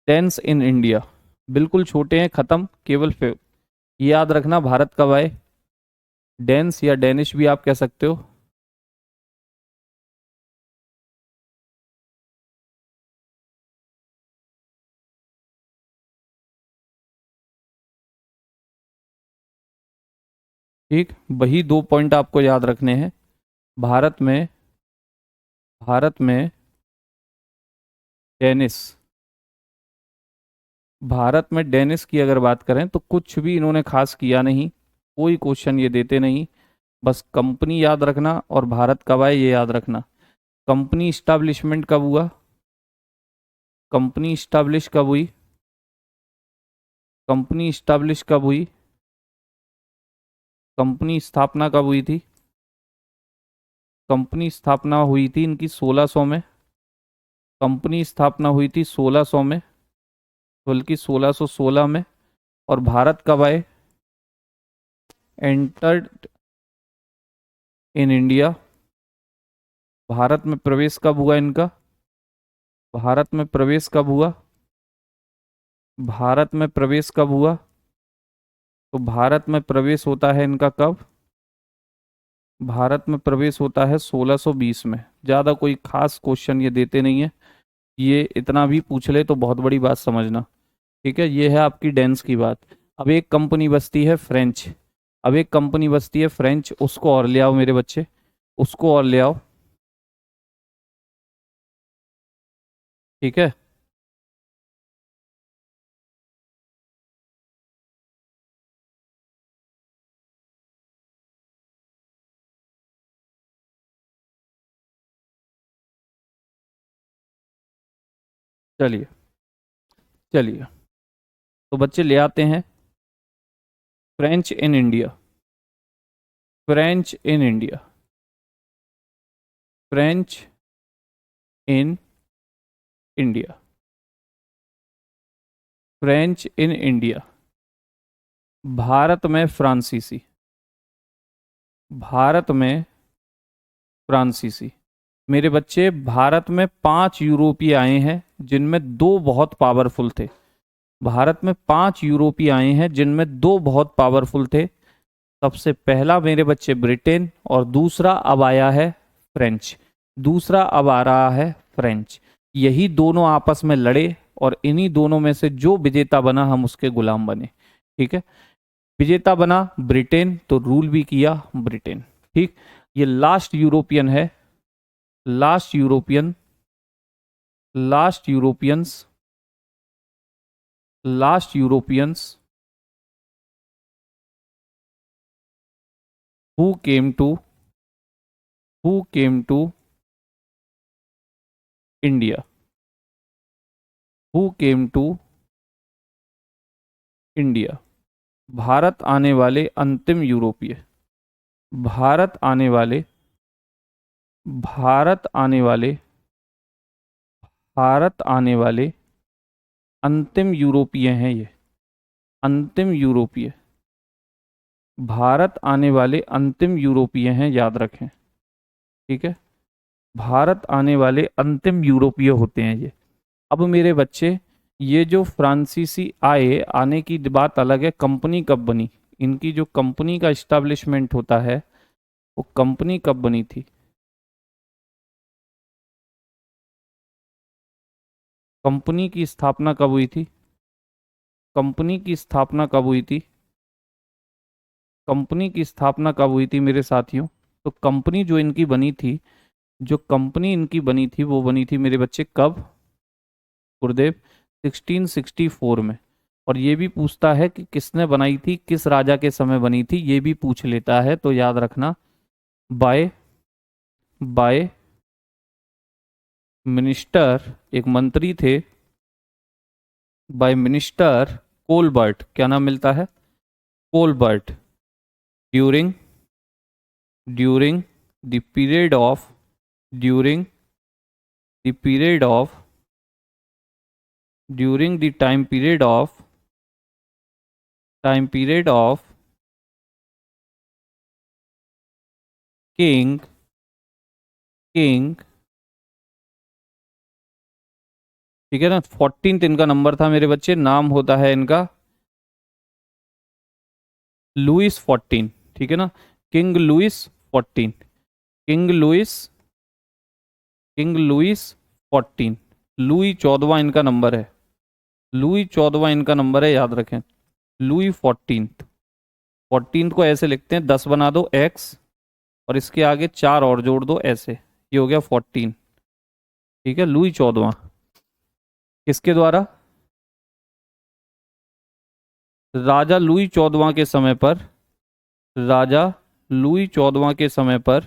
डेंस इन इंडिया, बिल्कुल छोटे हैं, खत्म, केवल याद रखना भारत कब आए। डेंस या डेनिश भी आप कह सकते हो। ठीक, वही 2 पॉइंट आपको याद रखने हैं। भारत में, भारत में डेनिस, भारत में डेनिस की अगर बात करें तो कुछ भी इन्होंने खास किया नहीं, कोई क्वेश्चन ये देते नहीं, बस कंपनी याद रखना और भारत कब आए ये याद रखना। कंपनी इस्टेब्लिशमेंट कब हुआ, कंपनी इस्टेब्लिश कब हुई, कंपनी इस्टेब्लिश कब हुई, कंपनी स्थापना कब हुई थी, कंपनी स्थापना हुई थी इनकी 1600 में, कंपनी स्थापना हुई थी 1600 में, बल्कि 1616 में। और भारत कब आए, एंटर्ड इन इंडिया, भारत में प्रवेश कब हुआ इनका, भारत में प्रवेश कब हुआ, भारत में प्रवेश कब हुआ, तो भारत में प्रवेश होता है इनका कब, भारत में प्रवेश होता है 1620 में। ज़्यादा कोई खास क्वेश्चन ये देते नहीं है, ये इतना भी पूछ ले तो बहुत बड़ी बात समझना। ठीक है, ये है आपकी डेंस की बात। अब एक कंपनी बचती है फ्रेंच, अब एक कंपनी बचती है फ्रेंच, उसको और ले आओ मेरे बच्चे, उसको और ले आओ। ठीक है, चलिए चलिए, तो बच्चे ले आते हैं French in India, French in India, French in India, French in India. Bharat में फ्रांसीसी, भारत में फ्रांसीसी। मेरे बच्चे भारत में 5 यूरोपीय आए हैं जिनमें 2 बहुत पावरफुल थे, भारत में 5 यूरोपीय आए हैं जिनमें 2 बहुत पावरफुल थे। सबसे पहला मेरे बच्चे ब्रिटेन और दूसरा अब आया है फ्रेंच, दूसरा अब आ रहा है फ्रेंच। यही दोनों आपस में लड़े और इन्हीं दोनों में से जो विजेता बना हम उसके गुलाम बने। ठीक है, विजेता बना ब्रिटेन तो रूल भी किया ब्रिटेन। ठीक, ये लास्ट यूरोपियन है, last European, last Europeans, last Europeans who came to, who came to India, who came to India. भारत आने वाले अंतिम यूरोपीय, भारत आने वाले, भारत आने वाले, भारत आने वाले अंतिम यूरोपीय हैं ये, अंतिम यूरोपीय, भारत आने वाले अंतिम यूरोपीय हैं, याद रखें। ठीक है, भारत आने वाले अंतिम यूरोपीय होते हैं ये। अब मेरे बच्चे, ये जो फ्रांसीसी आए, आने की बात अलग है, कंपनी कब बनी, इनकी जो कंपनी का इस्टेब्लिशमेंट होता है वो कंपनी कब बनी थी, कंपनी की स्थापना कब हुई थी, कंपनी की स्थापना कब हुई थी, कंपनी की स्थापना कब हुई थी मेरे साथियों। तो कंपनी जो इनकी बनी थी, जो कंपनी इनकी बनी थी वो बनी थी मेरे बच्चे कब, गुरुदेव 1664 में। और ये भी पूछता है कि किसने बनाई थी, किस राजा के समय बनी थी, ये भी पूछ लेता है, तो याद रखना बाय, बाय मिनिस्टर, एक मंत्री थे, बाय मिनिस्टर कोलबर्ट, क्या नाम मिलता है, Colbert, during, during the period of, during the period of, during the time period of, time period of king, king, ठीक है ना, 14th इनका नंबर था मेरे बच्चे, नाम होता है इनका लुइस 14। ठीक है ना, king Louis 14, king Louis, king Louis 14, Louis 14वां इनका नंबर है, लुई 14वां इनका नंबर है, याद रखें, लुई 14th। 14th को ऐसे लिखते हैं, 10 बना दो एक्स और इसके आगे 4 और जोड़ दो ऐसे, ये हो गया 14। ठीक है, लुई 14वां किसके द्वारा, राजा लुई 14वां के समय पर, राजा लुई 14वां के समय पर,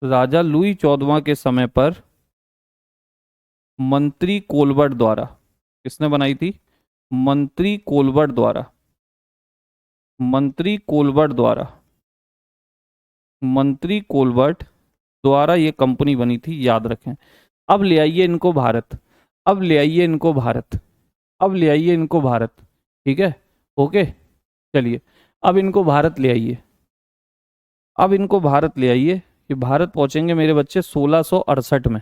राजा लुई 14वां के समय पर मंत्री कोलबर्ट द्वारा, किसने बनाई थी? मंत्री कोलबर्ट द्वारा, मंत्री कोलबर्ट द्वारा, मंत्री कोलबर्ट द्वारा ये कंपनी बनी थी, याद रखें। अब ले आइए इनको भारत, अब ले आइए इनको भारत, अब ले आइए इनको भारत। ठीक है, ओके, चलिए अब इनको भारत ले आइए, अब इनको भारत ले आइए। ये भारत पहुंचेंगे मेरे बच्चे 1668 में,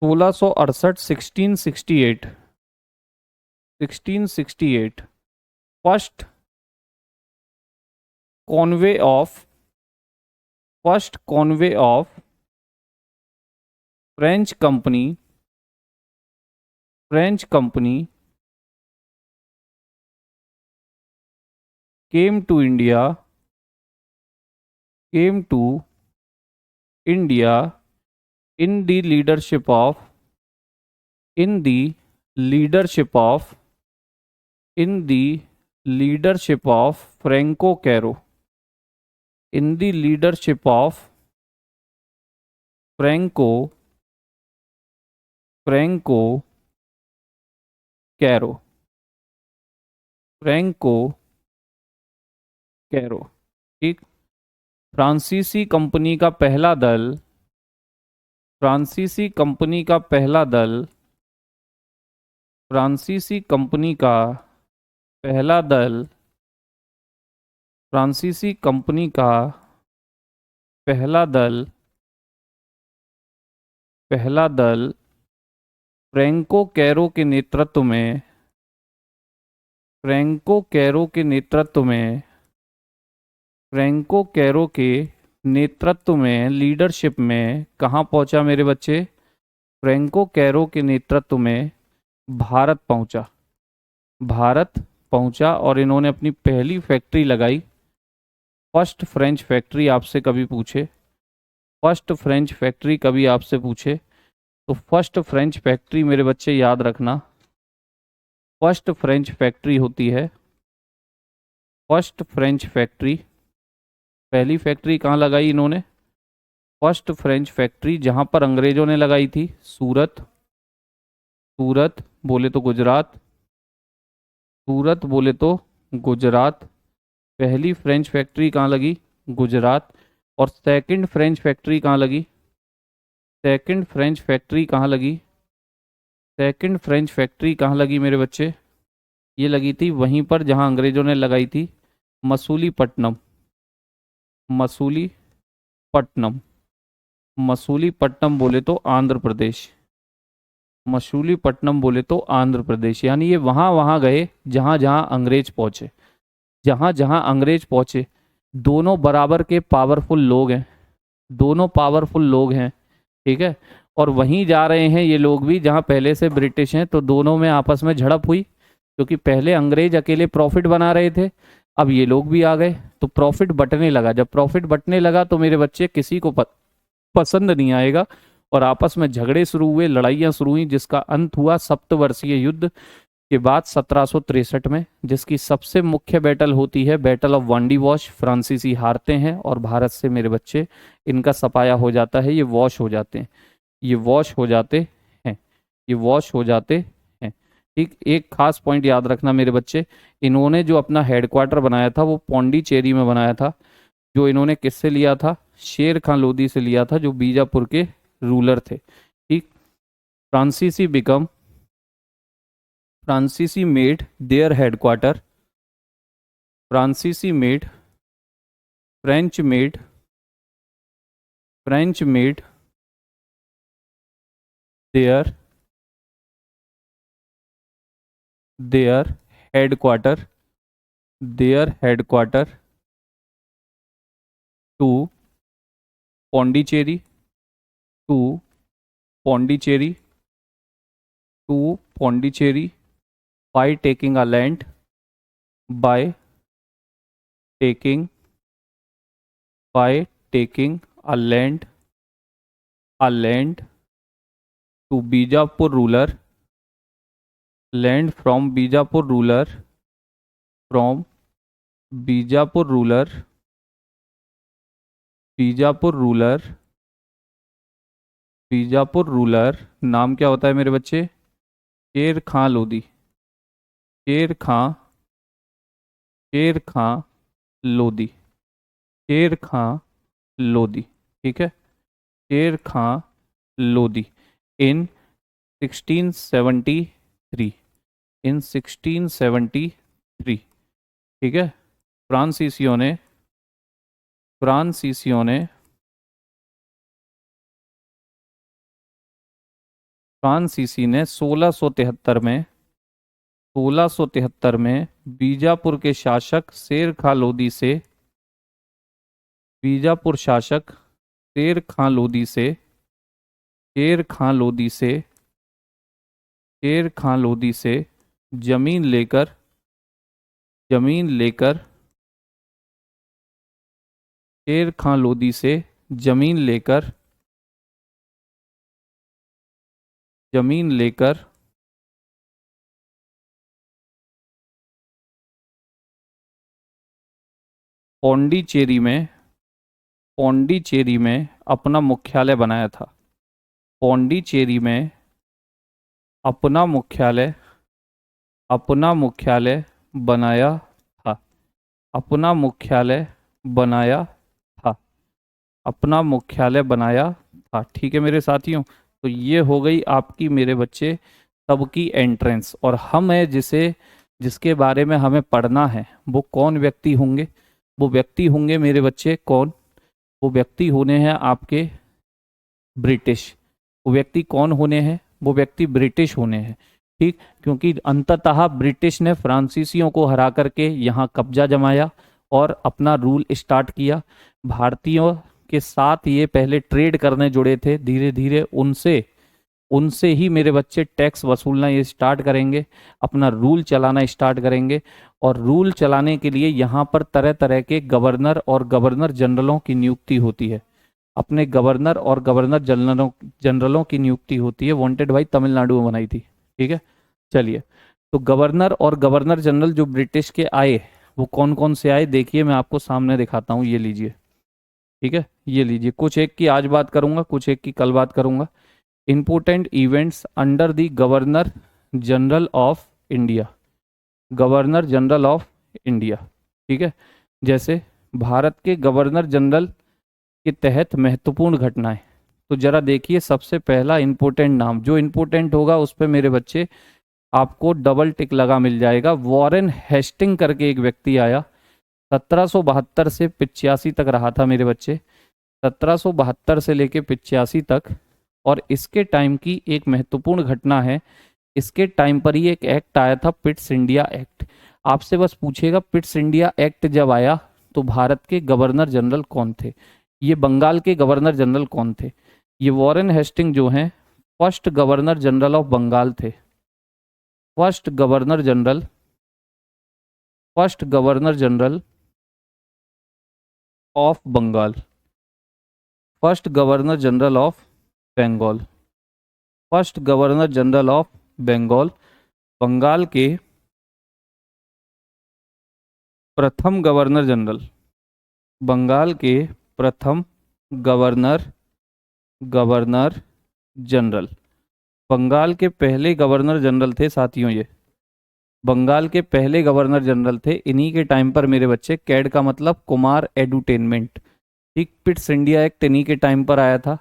1668, 1668, 1668 first convoy of, first convoy of French company, French company came to India, came to India in the leadership of, in the leadership of, in the leadership of Franco Caro, in the leadership of Franco, Franco Caro, Franco Caro. ठीक, फ्रांसीसी company का पहला दल, फ्रांसीसी company का पहला दल, फ्रांसीसी कंपनी का पहला दल, फ्रांसीसी कंपनी का पहला दल, पहला दल फ्रैंको कैरो के नेतृत्व में, फ्रैंको कैरो के नेतृत्व में, फ्रैंको कैरो के नेतृत्व में, लीडरशिप में कहाँ पहुंचा मेरे बच्चे? फ्रैंको कैरो के नेतृत्व में भारत पहुंचा, भारत पहुंचा और इन्होंने अपनी पहली फैक्ट्री लगाई। फर्स्ट फ्रेंच फैक्ट्री आपसे कभी पूछे, फर्स्ट फ्रेंच फैक्ट्री कभी आपसे पूछे तो फर्स्ट फ्रेंच फैक्ट्री मेरे बच्चे याद रखना, फर्स्ट फ्रेंच फैक्ट्री होती है, फर्स्ट फ्रेंच फैक्ट्री। पहली फैक्ट्री कहाँ लगाई इन्होंने? फर्स्ट फ्रेंच फैक्ट्री जहाँ पर अंग्रेजों ने लगाई थी, सूरत, सूरत बोले तो गुजरात, सूरत बोले तो गुजरात। पहली फ्रेंच फैक्ट्री कहाँ लगी? गुजरात। और सेकंड फ्रेंच फैक्ट्री कहाँ लगी? सेकंड फ्रेंच फैक्ट्री कहाँ लगी? सेकंड फ्रेंच फैक्ट्री कहाँ लगी मेरे बच्चे? ये लगी थी वहीं पर जहाँ अंग्रेजों ने लगाई थी, मसूलीपट्टनम, मसूलीपट्टनम, मसूलीपट्टनम बोले तो आंध्र प्रदेश, मसूलीपट्टनम बोले तो आंध्र प्रदेश। यानी ये वहाँ वहाँ गए जहाँ जहाँ अंग्रेज पहुँचे, जहाँ जहाँ अंग्रेज पहुँचे। दोनों बराबर के पावरफुल लोग हैं, दोनों पावरफुल लोग हैं, ठीक है। और वहीं जा रहे हैं ये लोग भी जहाँ पहले से ब्रिटिश हैं, तो दोनों में आपस में झड़प हुई, क्योंकि पहले अंग्रेज अकेले प्रॉफिट बना रहे थे, अब ये लोग भी आ गए तो प्रॉफिट बंटने लगा। जब प्रॉफिट बंटने लगा तो मेरे बच्चे किसी को पसंद नहीं आएगा और आपस में झगड़े शुरू हुए, लड़ाइयाँ शुरू हुई, जिसका अंत हुआ सप्तवर्षीय युद्ध के बाद 1763 में, जिसकी सबसे मुख्य बैटल होती है बैटल ऑफ वांडी वॉश। फ्रांसीसी हारते हैं और भारत से मेरे बच्चे इनका सफाया हो जाता है, ये वॉश हो जाते हैं, ये वॉश हो जाते हैं, ये वॉश हो जाते हैं। ठीक, एक खास पॉइंट याद रखना मेरे बच्चे, इन्होंने जो अपना हेडक्वार्टर बनाया था वो पौंडीचेरी में बनाया था, जो इन्होंने किससे लिया था? शेर खान लोदी से लिया था, जो बीजापुर के रूलर थे। ठीक, फ्रांसीसी बिकम, फ्रांसीसी मेड देयर हेडक्वार्टर, फ्रांसीसी made, French made, French made their, their headquarter, their headquarter to Pondicherry, to Pondicherry, to Pondicherry by taking a land, by taking, by taking a land, a land to Bijapur ruler, land from Bijapur ruler, from Bijapur ruler, Bijapur ruler, Bijapur ruler, नाम क्या होता है मेरे बच्चे? शेर खां लोधी, शेर खां, शेर खां लोधी, शेर खां लोधी, ठीक है, शेर खां लोधी, इन 1673, इन 1673, ठीक है। फ्रांसीसियों ने, फ्रांसीसियों ने, फ्रांसीसी ने 1673 में, 1673 में बीजापुर के शासक शेर खां लोधी से, बीजापुर शासक शेर खां लोधी से, शेर खां लोधी से, शेर खां लोधी से जमीन लेकर, जमीन लेकर, शेर खां लोधी से जमीन लेकर, जमीन लेकर पौंडीचेरी में, पौंडीचेरी में अपना मुख्यालय बनाया था, पौंडीचेरी में अपना मुख्यालय, अपना मुख्यालय बनाया था, अपना मुख्यालय बनाया था, अपना मुख्यालय बनाया था, ठीक है मेरे साथियों। तो ये हो गई आपकी मेरे बच्चे सबकी एंट्रेंस, और हम है जिसे, जिसके बारे में हमें पढ़ना है वो कौन व्यक्ति होंगे? वो व्यक्ति होंगे मेरे बच्चे कौन? वो व्यक्ति होने हैं आपके ब्रिटिश। वो व्यक्ति कौन होने हैं? वो व्यक्ति ब्रिटिश होने हैं, ठीक। क्योंकि अंततः ब्रिटिश ने फ्रांसीसियों को हरा करके यहाँ कब्जा जमाया और अपना रूल स्टार्ट किया। भारतीयों के साथ ये पहले ट्रेड करने जुड़े थे, धीरे धीरे उनसे, उनसे ही मेरे बच्चे टैक्स वसूलना ये स्टार्ट करेंगे, अपना रूल चलाना स्टार्ट करेंगे। और रूल चलाने के लिए यहाँ पर तरह तरह के गवर्नर और गवर्नर जनरलों की नियुक्ति होती है, अपने गवर्नर और गवर्नर जनरलों जनरलों की नियुक्ति होती है। वांटेड भाई तमिलनाडु में बनाई थी, ठीक है। चलिए, तो गवर्नर और गवर्नर जनरल जो ब्रिटिश के आए वो कौन कौन से आए देखिए, मैं आपको सामने दिखाता हूँ, ये लीजिए, ठीक है, ये लीजिए। कुछ एक की आज बात करूंगा, कुछ एक की कल बात करूंगा। Important events under the governor general of India, governor general of India, ठीक है। जैसे भारत के गवर्नर जनरल के तहत महत्वपूर्ण घटनाएं, तो जरा देखिए, सबसे पहला इंपोर्टेंट नाम, जो इंपोर्टेंट होगा उस पे मेरे बच्चे आपको डबल टिक लगा मिल जाएगा। वॉरेन हेस्टिंग करके एक व्यक्ति आया, 1772 से 85 तक रहा था मेरे बच्चे, 1772 से लेके 85 तक। और इसके टाइम की एक महत्वपूर्ण घटना है, इसके टाइम पर ही एक एक्ट आया था, पिट्स इंडिया एक्ट। आपसे बस पूछेगा पिट्स इंडिया एक्ट जब आया तो भारत के गवर्नर जनरल कौन थे? ये बंगाल के गवर्नर जनरल कौन थे? ये वॉरेन हेस्टिंग जो हैं first governor general of Bengal थे, first governor general, first governor general of Bengal, first governor general of Bengal, first governor general of Bengal, Bengal के प्रथम गवर्नर जनरल, बंगाल के प्रथम गवर्नर, गवर्नर जनरल, बंगाल के पहले गवर्नर जनरल थे साथियों ये, बंगाल के पहले गवर्नर जनरल थे। इन्हीं के टाइम पर मेरे बच्चे, कैड का मतलब कुमार एडुटेनमेंट, ठीक, पिट्स इंडिया एक्ट इन्हीं के टाइम पर आया था,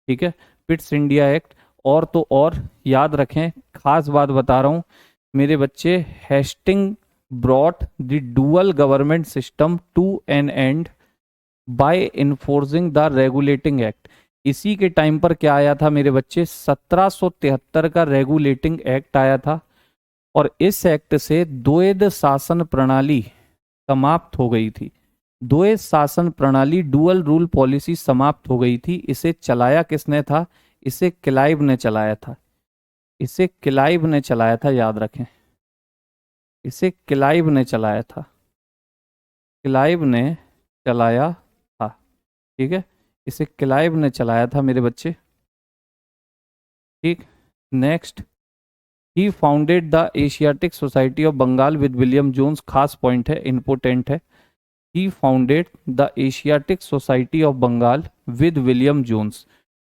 ठीक है, पिट्स इंडिया एक्ट। और तो और याद रखें, खास बात बता रहा हूं मेरे बच्चे, Hastings brought the dual government system to an end by enforcing the regulating act. इसी के टाइम पर क्या आया था मेरे बच्चे, 1773 का रेगुलेटिंग एक्ट आया था, और इस एक्ट से द्वैध शासन प्रणाली समाप्त हो गई थी। द्वैध शासन प्रणाली, डुअल रूल पॉलिसी समाप्त हो गई थी। इसे चलाया किसने था? इसे क्लाइव ने चलाया था, इसे क्लाइव ने चलाया था, याद रखें, इसे क्लाइव ने चलाया था, क्लाइव ने चलाया था, ठीक है, इसे क्लाइव ने चलाया था मेरे बच्चे, ठीक। Next, he founded the Asiatic Society of Bengal with William Jones, खास पॉइंट है, इम्पोर्टेंट है। He founded the Asiatic Society of Bengal with William Jones,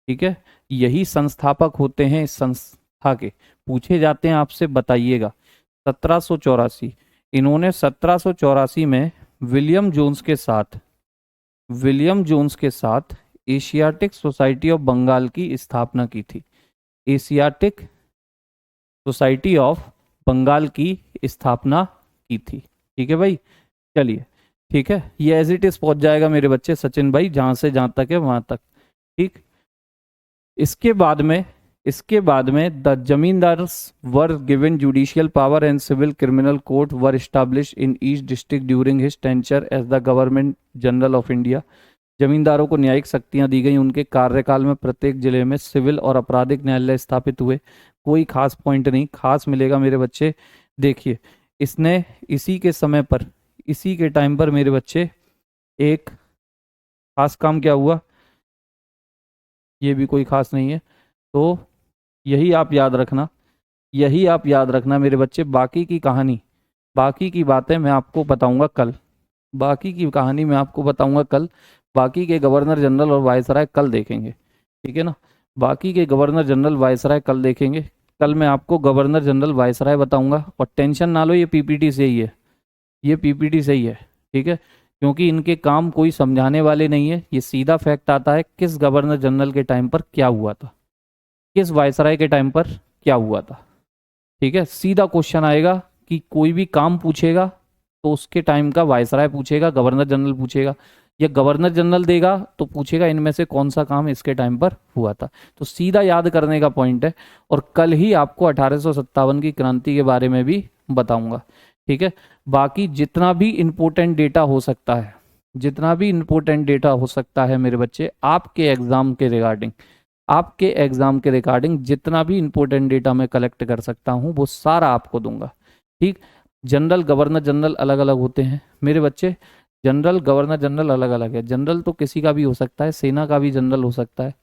ठीक है, यही संस्थापक होते हैं इस संस्था के। पूछे जाते हैं आपसे, बताइएगा। 1784, इन्होंने 1784 में विलियम जोन्स के साथ एशियाटिक सोसाइटी ऑफ बंगाल की स्थापना की थी। एशियाटिक सोसाइटी ऑफ बंगाल की स्थापना की थी, ठीक है भाई। चलिए, ठीक है, ये एज इट इज पहुंच जाएगा मेरे बच्चे, सचिन भाई, जहां से जहां तक है वहां तक, ठीक। इसके बाद में the zamindars were given judicial power and civil criminal court were establish in each district during his tenure as the governor general of India. जमींदारों को न्यायिक शक्तियां दी गई, उनके कार्यकाल में प्रत्येक जिले में सिविल और आपराधिक न्यायालय स्थापित हुए। कोई खास पॉइंट नहीं, खास मिलेगा मेरे बच्चे। देखिए, इसने इसी के टाइम पर मेरे बच्चे एक खास काम क्या हुआ, ये भी कोई खास नहीं है, तो यही आप याद रखना मेरे बच्चे। बाकी की कहानी, बाकी की बातें मैं आपको बताऊंगा कल, बाकी की कहानी मैं आपको बताऊंगा कल। बाकी के गवर्नर जनरल और वायसराय कल देखेंगे, ठीक है ना। बाकी के गवर्नर जनरल वायसराय कल देखेंगे। कल मैं आपको गवर्नर जनरल वायसराय बताऊंगा, और टेंशन ना लो, ये पीपीटी से ही है, ये पीपीटी से ही है, ठीक है, क्योंकि इनके काम कोई समझाने वाले नहीं है। ये सीधा फैक्ट आता है, किस गवर्नर जनरल के टाइम पर क्या हुआ था, किस वायसराय के टाइम पर क्या हुआ था, ठीक है। सीधा क्वेश्चन आएगा कि कोई भी काम पूछेगा तो उसके टाइम का वायसराय पूछेगा, गवर्नर जनरल पूछेगा, या गवर्नर जनरल देगा तो पूछेगा इनमें से कौन सा काम इसके टाइम पर हुआ था। तो सीधा याद करने का पॉइंट है। और कल ही आपको 1857 की क्रांति के बारे में भी बताऊंगा, ठीक है। बाकी जितना भी इंपॉर्टेंट डेटा हो सकता है, जितना भी इंपॉर्टेंट डेटा हो सकता है मेरे बच्चे, आपके एग्जाम के रिगार्डिंग जितना भी इंपॉर्टेंट डेटा मैं कलेक्ट कर सकता हूं वो सारा आपको दूंगा, ठीक। जनरल, गवर्नर जनरल अलग अलग होते हैं मेरे बच्चे, जनरल, गवर्नर जनरल अलग अलग है। जनरल तो किसी का भी हो सकता है, सेना का भी जनरल हो सकता है,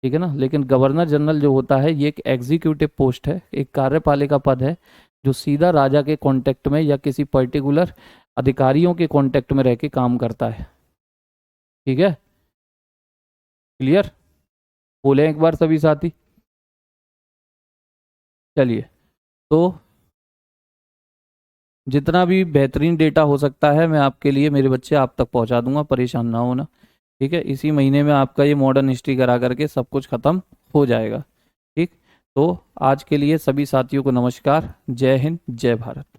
ठीक है ना। लेकिन गवर्नर जनरल जो होता है ये एक एग्जीक्यूटिव पोस्ट है, एक कार्यपालिका पद है, जो सीधा राजा के कांटेक्ट में या किसी पर्टिकुलर अधिकारियों के कांटेक्ट में रह के काम करता है, ठीक है। क्लियर, बोले एक बार सभी साथी। चलिए, तो जितना भी बेहतरीन डेटा हो सकता है मैं आपके लिए मेरे बच्चे आप तक पहुंचा दूंगा, परेशान ना होना, ठीक है। इसी महीने में आपका ये मॉडर्न हिस्ट्री करा करके सब कुछ खत्म हो जाएगा, ठीक। तो आज के लिए सभी साथियों को नमस्कार, जय हिंद, जय भारत।